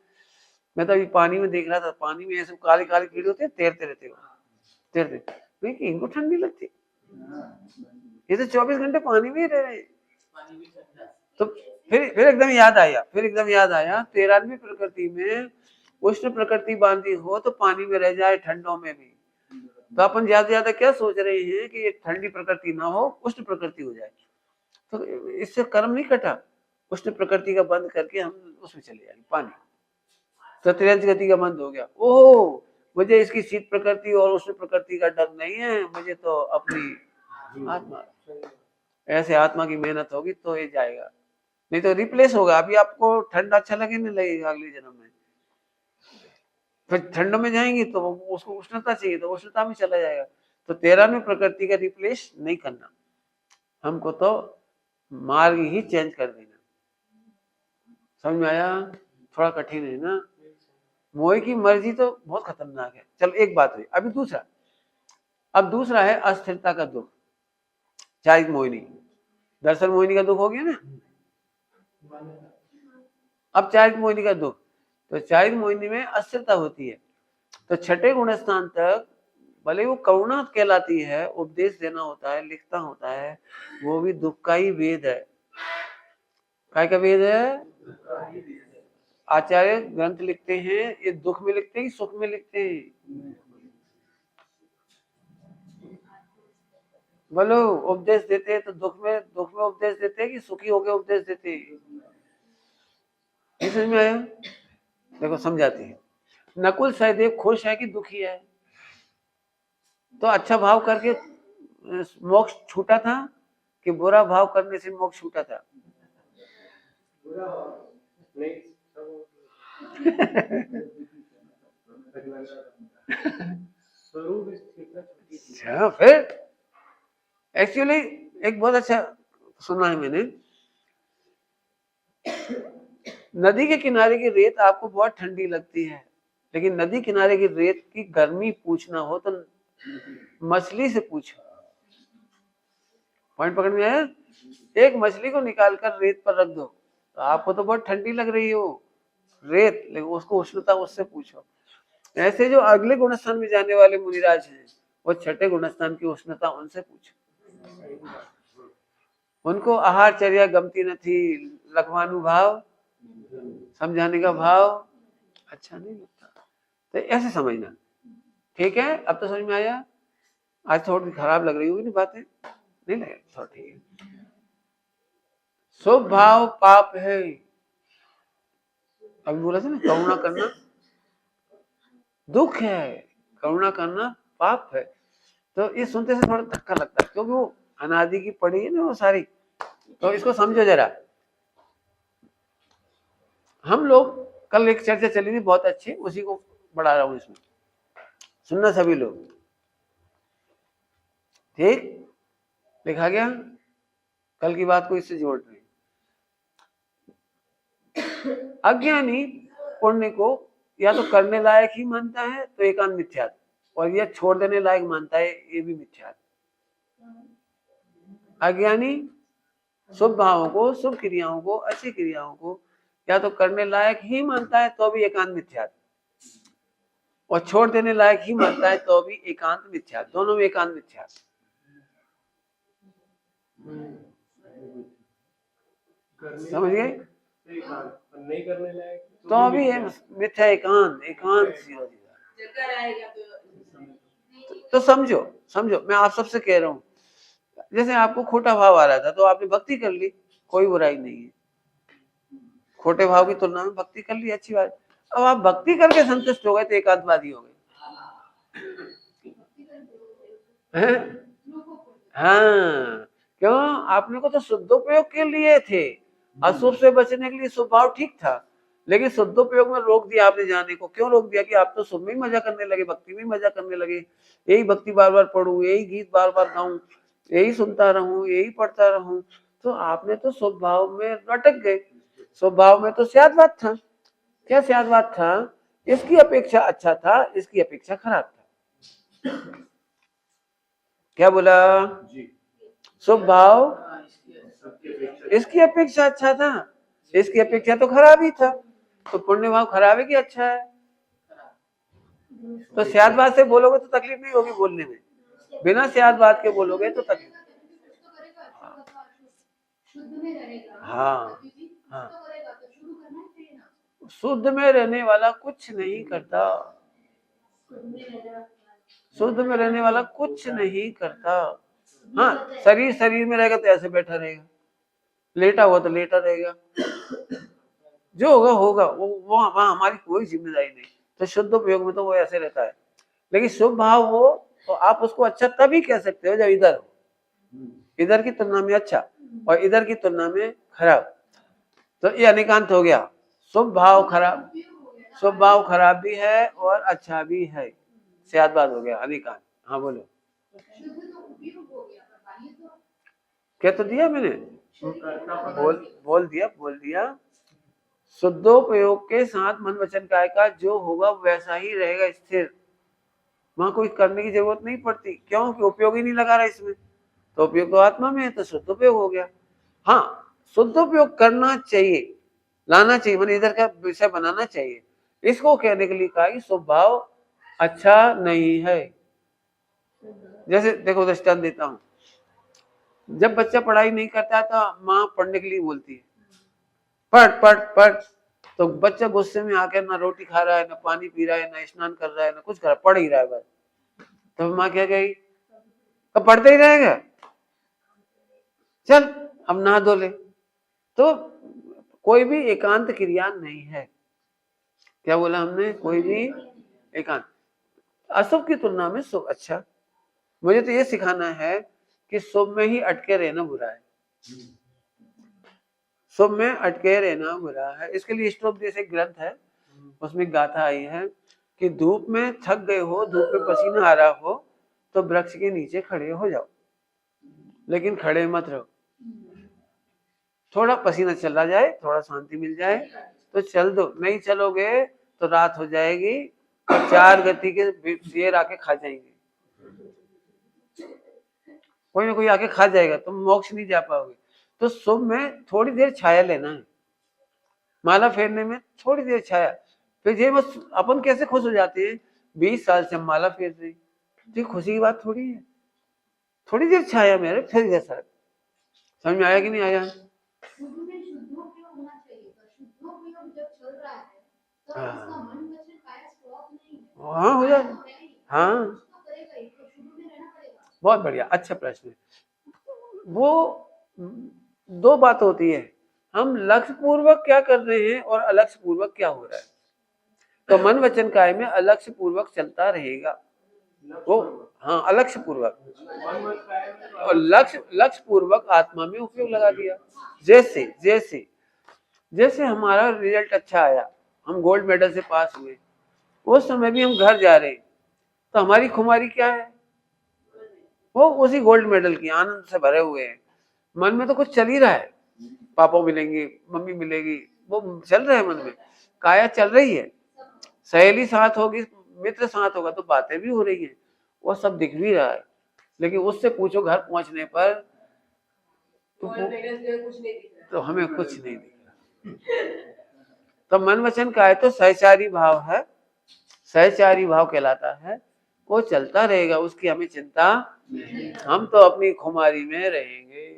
मैं तो अभी पानी में देख रहा था, पानी में ऐसे काले काले कीड़े होते हैं, तैरते रहते हो, तैरते, नहीं इनको ठंड नहीं लगती। ये तो 24 घंटे पानी में ही रह रहे हैं। तो फिर एकदम याद आया, 13वीं प्रकृति में उष्ण प्रकृति बांधी हो तो पानी में रह जाए ठंडों में भी। तो अपन ज्यादा ज्यादा क्या सोच रहे हैं कि एक ठंडी प्रकृति ना हो, उष्ण प्रकृति हो जाए, तो इससे कर्म नहीं कटा। उष्ण प्रकृति का बंद करके हम उसमें चले जाएंगे, पानी। तो 23 गति का बंद हो गया। ओह, मुझे इसकी शीत प्रकृति और उष्ण प्रकृति का डर नहीं है, मुझे तो अपनी आत्मा, ऐसे आत्मा की मेहनत होगी तो ये जाएगा, नहीं तो रिप्लेस होगा। अभी आपको ठंड अच्छा लगे नहीं लगेगा अगले जन्म में, फिर ठंड में जाएंगे तो उसको उष्णता चाहिए तो उष्णता में चला जाएगा। तो 13वीं प्रकृति का रिप्लेस नहीं करना हमको, तो मार्ग ही चेंज कर देना। समझ में आया? थोड़ा कठिन है ना। मोह की मर्जी तो बहुत खतरनाक है। चल एक बात हुई, अभी दूसरा, अब दूसरा है अस्थिरता का दुख। चारिक मोहिनी, दर्शन मोहिनी का दुख हो गया ना, अब चारिक मोहिनी का दुख। तो चारिक मोहिनी में अस्थिरता होती है। तो छठे गुण स्थान तक भले वो करुणा कहलाती है, उपदेश देना होता है, लिखता होता है, वो भी दुख का ही वेद है। काय का वेद है? आचार्य ग्रंथ लिखते हैं, ये दुख में लिखते हैं कि सुख में लिखते हैं? बोलो, उपदेश देते हैं तो दुख में उपदेश देते हैं कि सुखी होकर उपदेश देते हैं? समझ में आया? देखो समझाते हैं। नकुल सहदेव खुश है कि दुखी है? तो अच्छा भाव करके मोक्ष छूटा था कि बुरा भाव करने से मोक्ष छूटा था? अच्छा, फिर एक्चुअली एक बहुत अच्छा सुना है मैंने, नदी के किनारे की रेत आपको बहुत ठंडी लगती है, लेकिन नदी किनारे की रेत की गर्मी पूछना हो तो मछली से पूछो। पॉइंट पकड़ में आया? एक मछली को निकालकर रेत पर रख दो तो आपको तो बहुत ठंडी लग रही हो रेत, लेकिन उसको उष्णता उससे पूछो। ऐसे जो अगले गुणस्थान में जाने वाले मुनिराज हैं, वो छठे गुणस्थान की उष्णता उनसे पूछो। उनको आहारचर्या गमती न थी, लघवानुभाव, समझाने का भाव अच्छा नहीं लगता। तो ऐसे समझना, ठीक है? अब तो समझ में आया? आज थोड़ी खराब लग रही होगी ना बातें, नहीं लगे थोड़ा ठीक है। शुभ भाव पाप है, अभी बोला था ना, करुणा करना दुख है। करुणा करना पाप है। तो ये सुनते से थोड़ा धक्का लगता है, क्योंकि वो अनादि की पड़ी है ना वो सारी। तो इसको समझो जरा। हम लोग कल एक चर्चा चली थी बहुत अच्छी, उसी को बढ़ा रहा हूं इसमें, सुनना सभी लोग। ठीक, लिखा गया, कल की बात को इससे जोड़ रहे। अज्ञानी पुण्य को या तो करने लायक ही मानता है तो एकांत मिथ्यात्व, और यह छोड़ देने लायक मानता है, ये भी मिथ्यात्व। अज्ञानी शुभ भावों को, शुभ क्रियाओं को, अच्छी क्रियाओं को या तो करने लायक ही मानता है तो भी एकांत मिथ्यात्व, और छोड़ देने लायक ही मानता है तो भी एकांत मिथ्यात्व। दोनों में एकांत मिथ्यात्व। समझ गए? नहीं करने लायक तो अभी ये मिथ्या एकांत, एकांत सीधा सीधा। चक्कर आएगा तो समझो, समझो, मैं आप सबसे कह रहा हूं, जैसे आपको खोटा भाव आ रहा था तो आपने भक्ति कर ली, कोई बुराई नहीं है। खोटे भाव की तुलना में भक्ति कर ली, अच्छी बात। अब आप भक्ति करके संतुष्ट हो गए तो एकांतवादी हो गए। हाँ, क्यों? आपने को तो शुद्धोपयोग के लिए थे, अशुभ से बचने के लिए शुभ भाव ठीक था, लेकिन शुद्धोपयोग में रोक दिया आपने जाने को। क्यों रोक दिया? कि आप तो शुभ में ही मजा करने लगे, भक्ति में मजा करने लगे। यही भक्ति बार बार पढ़ूं, यही गीत बार बार गाऊं, यही सुनता रहूं, यही पढ़ता रहूं, तो आपने तो शुभ भाव में अटक गए। शुभ भाव में तो स्यादवाद था। क्या स्यादवाद था? इसकी अपेक्षा अच्छा था, इसकी अपेक्षा खराब था। क्या बोला? शुभ भाव इसकी अपेक्षा अच्छा था, इसकी अपेक्षा तो खराब ही था। तो पुण्य भाव खराब है कि अच्छा है? तो स्यादवाद से बोलोगे तो तकलीफ नहीं होगी बोलने में, बिना स्यादवाद के बोलोगे तो तकलीफ। हाँ, हाँ, शुद्ध में रहने वाला कुछ नहीं करता, शुद्ध में रहने वाला कुछ नहीं करता। हाँ, शरीर शरीर में रहेगा तो ऐसे बैठा रहेगा, लेटा हुआ तो लेटा रहेगा, जो होगा होगा, वो वहां हमारी कोई जिम्मेदारी नहीं। तो शुद्ध उपयोग में तो वो ऐसे रहता है। लेकिन शुभ भाव हो तो आप उसको अच्छा तभी कह सकते हो जब इधर हो, इधर की तुलना में अच्छा और इधर की तुलना में खराब। तो ये अनिकांत हो गया। शुभ भाव खराब, शुभ भाव खराब भी है और अच्छा भी है, स्यादवाद हो गया, अनिकांत। हाँ बोलो। क्या तो दिया मैंने? बोल दिया। शुद्धोपयोग के साथ मन वचन काया का जो होगा वैसा ही रहेगा स्थिर, वहां कोई करने की जरूरत नहीं पड़ती। क्यों? कि उपयोग ही नहीं लगा रहा इसमें, तो उपयोग तो आत्मा में है, तो शुद्धोपयोग हो गया। हाँ, शुद्धोपयोग करना चाहिए, लाना चाहिए, मैंने इधर का विषय बनाना चाहिए। इसको कहने के लिए कहा कि स्वभाव अच्छा नहीं है। जैसे देखो दृष्टांत देता हूं, जब बच्चा पढ़ाई नहीं करता तो माँ पढ़ने के लिए बोलती है, पढ़ पढ़ पढ़, तो बच्चा गुस्से में आकर ना रोटी खा रहा है, ना पानी पी रहा है, ना स्नान कर रहा है, ना कुछ कर रहा है, पढ़ ही रहा है बस। तो माँ क्या कहेगी? तो पढ़ते ही रहेगा, चल अब नहा धो ले। तो कोई भी एकांत क्रिया नहीं है। क्या बोला हमने? कोई भी एकांत, अशुभ की तुलना में शुभ अच्छा। मुझे तो ये सिखाना है कि शुभ में ही अटके रहना बुरा है, शुभ में अटके रहना बुरा है। इसके लिए स्टोप जैसे ग्रंथ है, उसमें गाथा आई है कि धूप में थक गए हो, धूप में पसीना आ रहा हो तो वृक्ष के नीचे खड़े हो जाओ, लेकिन खड़े मत रहो। थोड़ा पसीना चला जाए, थोड़ा शांति मिल जाए तो चल दो, नहीं चलोगे तो रात हो जाएगी और 4 गति के शेर आके खा जाएंगे, कोई ना कोई आके खा जाएगा, तुम मोक्ष नहीं जा पाओगे। तो शुभ में थोड़ी देर छाया लेना है, माला फेरने में थोड़ी देर छाया। फिर ये बस अपन कैसे खुश हो जाते हैं, 20 साल से माला फेर रही, तो खुशी की बात थोड़ी है। थोड़ी देर छाया मेरे, फिर जैसा समझ में आया कि नहीं आया? हाँ हो जाए। हाँ बहुत बढ़िया, अच्छा प्रश्न। वो 2 बात होती है, हम लक्ष्य पूर्वक क्या कर रहे हैं और अलक्ष्य पूर्वक क्या हो रहा है। तो मन वचन काया में अलक्ष्य पूर्वक चलता रहेगा, वो हाँ अलक्ष्य पूर्वक, मन मत का है तो और लक्ष्य पूर्वक आत्मा में उपयोग लगा दिया। जैसे जैसे जैसे हमारा रिजल्ट अच्छा आया, हम गोल्ड मेडल से पास हुए, उस समय भी हम घर जा रहे हैं, तो हमारी खुमारी क्या है? वो उसी गोल्ड मेडल की आनंद से भरे हुए हैं। मन में तो कुछ चल ही रहा है, पापा मिलेंगे, मम्मी मिलेगी, वो चल रहा है मन में, काया चल रही है, सहेली साथ होगी, मित्र साथ होगा तो बातें भी हो रही है, वो सब दिख भी रहा है। लेकिन उससे पूछो घर पहुंचने पर तो, कुछ नहीं दिख रहा। तो हमें कुछ नहीं दिख रहा। तो मन वचन का है तो सहचारी भाव है, सहचारी भाव कहलाता है, वो चलता रहेगा, उसकी हमें चिंता, हम तो अपनी खुमारी में रहेंगे।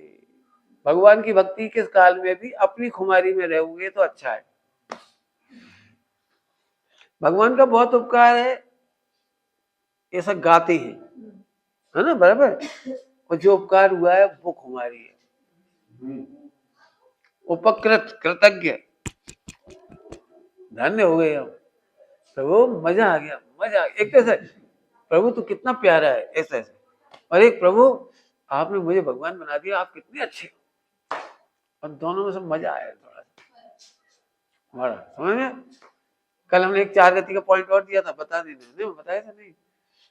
भगवान की भक्ति किस काल में भी अपनी खुमारी में रहोगे तो अच्छा है। भगवान का बहुत उपकार है, ये सब गाते हैं, है ना, बराबर। और जो उपकार हुआ है वो खुमारी है। उपकृत कृतज्ञ धन्य हो गए हम, प्रभु मजा आ गया, मजा एक तो प्रभु तो कितना प्यारा है, ऐसे ऐसे, और एक प्रभु आपने मुझे भगवान बना दिया, आप कितने अच्छे हो, और दोनों में से मजा आया थोड़ा सा बड़ा, समझ में। कल हमने एक 4 गति का पॉइंट और दिया था, बता देना, बताया था नहीं,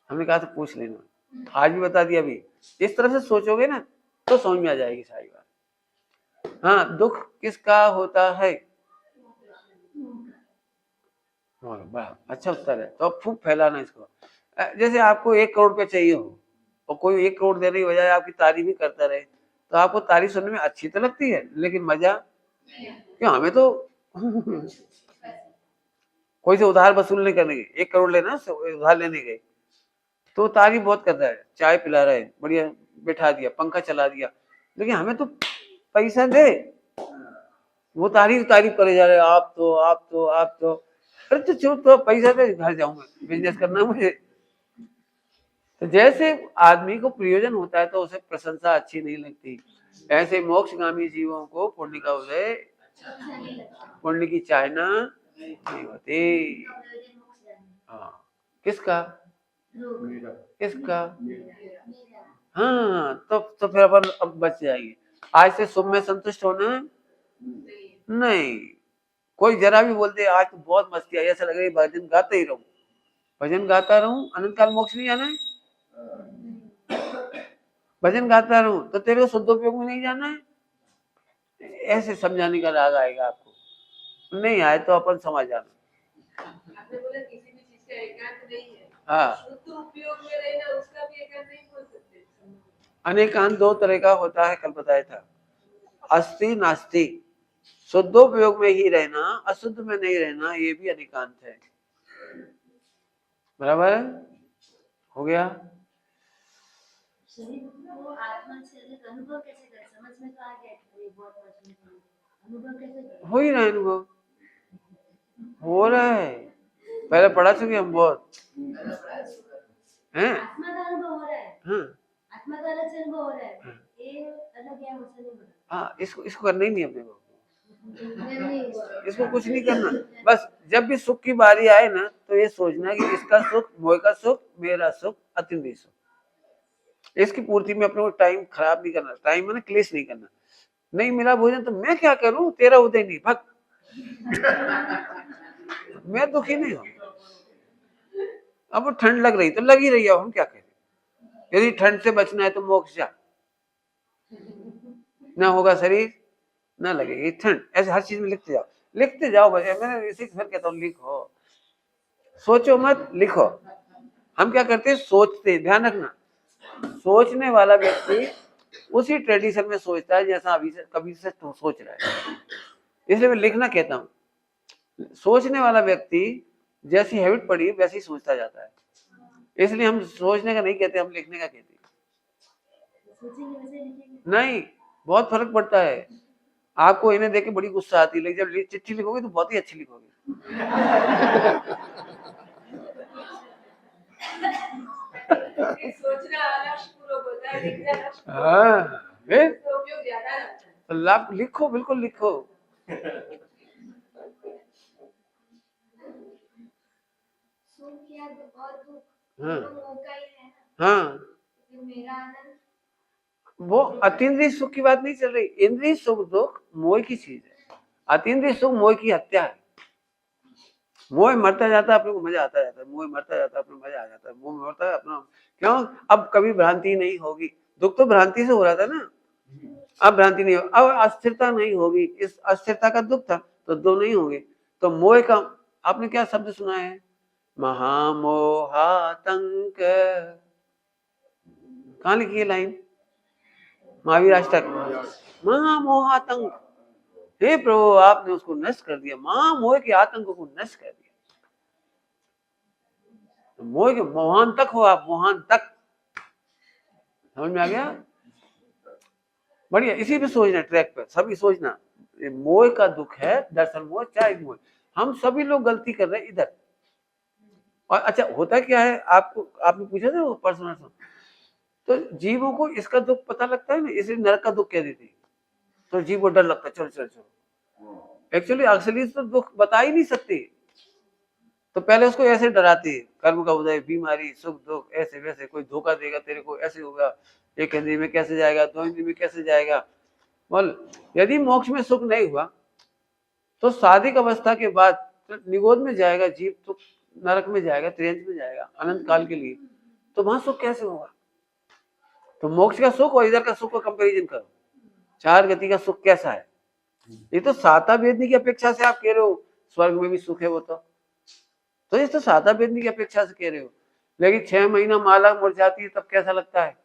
हमने कहा था पूछ लेना, आज भी बता दिया। अभी इस तरह से सोचोगे ना तो समझ में आ जाएगी सारी बात। हाँ, दुख किसका होता है? बड़ा अच्छा उत्तर है, तो अब खूब फैलाना इसको। जैसे आपको 1 करोड़ रुपए चाहिए हो और कोई 1 करोड़ देने की बजाय आपकी तारीफ ही करता रहे, तो आपको तारीफ सुनने में अच्छी तो लगती है, लेकिन मजा क्यों? हमें तो कोई से उधार वसूलने करने गए, 1 करोड़ लेना, उधार लेने गए, तो तारीफ बहुत करता है, चाय पिला रहे, बढ़िया बैठा दिया, पंखा चला दिया, लेकिन हमें तो पैसा दे, वो तारीफ करे जा रहे, आप तो आप तो आप तो, अरे तो चुप, तो पैसा दे, घर जाऊंगा, बिजनेस करना मुझे। तो जैसे आदमी को प्रयोजन होता है तो उसे प्रशंसा अच्छी नहीं लगती, ऐसे मोक्षगामी जीवों को पुण्य का उदय, पुण्य की चाहना नहीं होती। हाँ, किसका? किसका? हाँ, तो फिर अपन अब बच जाएंगे। आज से शुभ में संतुष्ट होना नहीं। कोई जरा भी बोलते आज तो बहुत मस्ती आई, ऐसा लग रहा है भजन गाते ही रहूं, भजन गाता रहूं, अनंत काल मोक्ष नहीं जाना है, भजन गाता रहूं तो तेरे को शुद्धोपयोग में नहीं जाना है, ऐसे समझाने का राग आएगा आपको, नहीं आए तो अपन समझ जाना। आपने बोला किसी भी चीज का एकांत नहीं है, हाँ, शुद्ध उपयोग में रहना उसका भी एकांत नहीं बोल सकते। अनेकांत 2 तरह का होता है, कल बताया था, अस्ति नास्ति, शुद्धोपयोग में ही रहना, अशुद्ध में नहीं रहना, ये भी अनेकांत है, बराबर हो गया। आत्मा से अनुभव कैसे कर, समझ में तो आ गया कि बहुत अनुभव कैसे कर, हो ही रहा है, अनुभव हो रहा है, पहले पढ़ा चुके हम बहुत हैं। आत्मा का अनुभव हो रहा है, हाँ, आत्मा का अलग से अनुभव हो रहा है, ये अलग है, मुझसे नहीं बोला। हाँ, इसको करना ही नहीं अपने को, इसको कुछ नहीं करना, बस जब भी सुख की बारी आए ना तो ये सोचना कि इसका सुख, मोह का सुख, मेरा सुख, अतिंद्रिय सुख, इसकी पूर्ति में अपने को टाइम खराब नहीं करना, टाइम में ना क्लेश नहीं करना। नहीं मिला भोजन तो मैं क्या करूं, तेरा उदय नहीं, भग मैं दुखी नहीं हूं, अब ठंड लग रही तो लगी रही है, हम क्या करें, यदि ठंड से बचना है तो मोक्ष जा, ना होगा शरीर ना लगेगी ठंड, ऐसे हर चीज में लिखते जाओ बस, मैं इसी फिर कहता हूँ लिखो, सोचो मत, लिखो। हम क्या करते हैं, सोचते, ध्यान रखना, सोचने वाला व्यक्ति उसी ट्रेडिशन में सोचता है जैसा अभी से कभी से तो सोच रहा है, इसलिए मैं लिखना कहता हूँ। सोचने वाला व्यक्ति जैसी हैबिट पड़ी है वैसे ही सोचता जाता है, इसलिए हम सोचने का नहीं कहते, हम लिखने का कहते हैं। नहीं, बहुत फर्क पड़ता है, आपको इन्हें देख के बड़ी गुस्सा आती है, लेकिन जब चिट्ठी लिखोगे तो बहुत ही अच्छी लिखोगे। सोचना अलग होता है, लिखना अलग। हाँ, उपयोग ज्यादा रहता है। तो लाभ लिखो, बिल्कुल लिखो। सुख या और दुख हाँ दोनों मोह का ही है ना, हाँ, फिर मेरा आनंद वो अतीन्द्रिय सुख की बात नहीं चल रही। इंद्रिय सुख दुख मोह की चीज है, अतीन्द्रिय सुख मोह की हत्या है। मोह मरता जाता है, अपने को मजा आता जाता है, मोह मरता जाता है, अपने को मजा आ जाता है, मोह मरता है अपना। क्यों? अब कभी भ्रांति नहीं होगी। दुख तो भ्रांति से हो रहा था ना, अब भ्रांति नहीं हो, अब अस्थिरता नहीं होगी। इस अस्थिरता का दुख था तो दो नहीं होंगे। तो मोह का आपने क्या शब्द सुना है? महामोहातंक। कहां लिखी है लाइन? महावीर अष्टक। महामोहातंक, हे प्रभु आपने उसको नष्ट कर दिया, महामोह के आतंक को नष्ट कर दिया। तो मोह के मोहान तक हो आप, मोहान तक। समझ में आ गया? बढ़िया, इसी पे सोचना, ट्रैक पे सभी सोचना। मोह का दुख है, दर्शन मोह, चाहे मोह। हम सभी लोग गलती कर रहे हैं इधर। और अच्छा होता क्या है, आपको आपने पूछा था वो पर्सनल, तो जीवों को इसका दुख पता लगता है ना, इसलिए नरक का दुख कह देती है। तो जीव को डर लगता है, चलो चलो चलो। एक्चुअली असली तो दुख बता ही नहीं सकती, तो पहले उसको ऐसे डराती है, कर्म का उदय, बीमारी, सुख दुख, ऐसे वैसे, कोई धोखा देगा तेरे को, ऐसे होगा, एक इंद्रिय में कैसे जाएगा, दो इंद्रिय में कैसे जाएगा। बोल, यदि मोक्ष में सुख नहीं हुआ तो साधिक अवस्था के बाद निगोद में जाएगा जीव, तो नरक में जाएगा, त्रियंज में जाएगा अनंत काल के लिए। तो वहां सुख कैसे होगा? तो मोक्ष का सुख और इधर का सुख का कंपैरिजन करो, चार गति का सुख कैसा है। ये तो साता वेदनी की अपेक्षा से आप कह रहे हो स्वर्ग में भी सुख है, वो तो ये तो साता वेदनी की अपेक्षा से कह रहे हो। लेकिन 6 महीना माला मुरझाती है तब कैसा लगता है?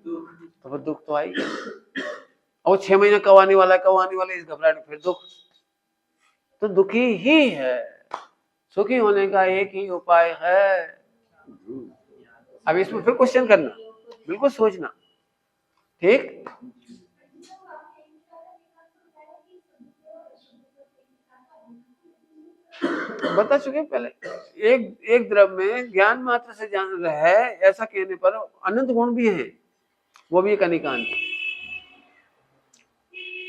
तो फिर दुख तो आएगी। और 6 महीना कब आने वाला है, कब आने वाला है, इस घबराहट में फिर दुख। तो दुखी ही है। सुखी होने का एक ही उपाय है। अब इसमें फिर क्वेश्चन करना, बिल्कुल सोचना, ठीक? बता चुके पहले। एक एक द्रव्य में ज्ञान मात्र से जान रहा है, ऐसा कहने पर अनंत गुण भी है, वो भी एक अनिकांत।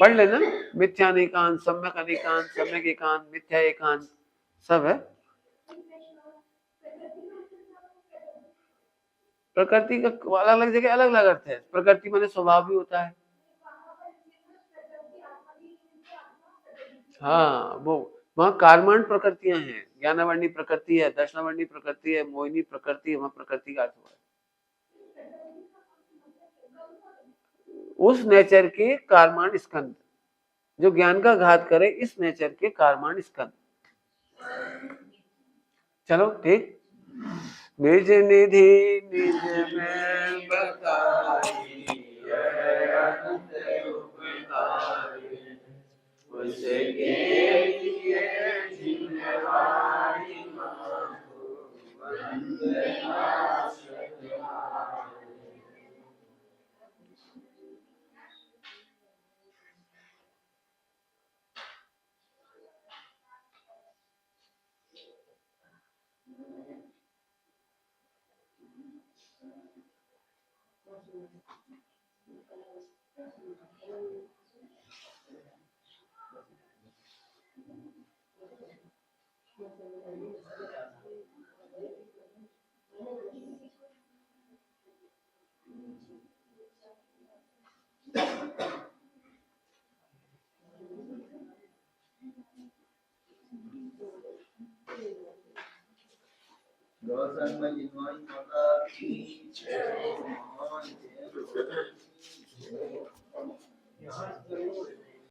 पढ़ लेना, मिथ्या अनिकांत, सम्यक अनिकांत, सम्यक एकांत, मिथ्या एकांत, सब है। प्रकृति का अलग अलग जगह अलग अलग अर्थ है। प्रकृति माने स्वभाव भी होता है। हाँ, वो वहाँ कार्मांड प्रकृतियां हैं, ज्ञानावर्णी प्रकृति है, दर्शनावर्णी प्रकृति है, मोहिनी प्रकृति है, वहाँ प्रकृति का अर्थ हुआ है उस नेचर के कार्मांड स्कंद, जो ज्ञान का घात करे, इस नेचर के कार्मांड स्कंद। चलो ठीक। निज निधि निज में बताई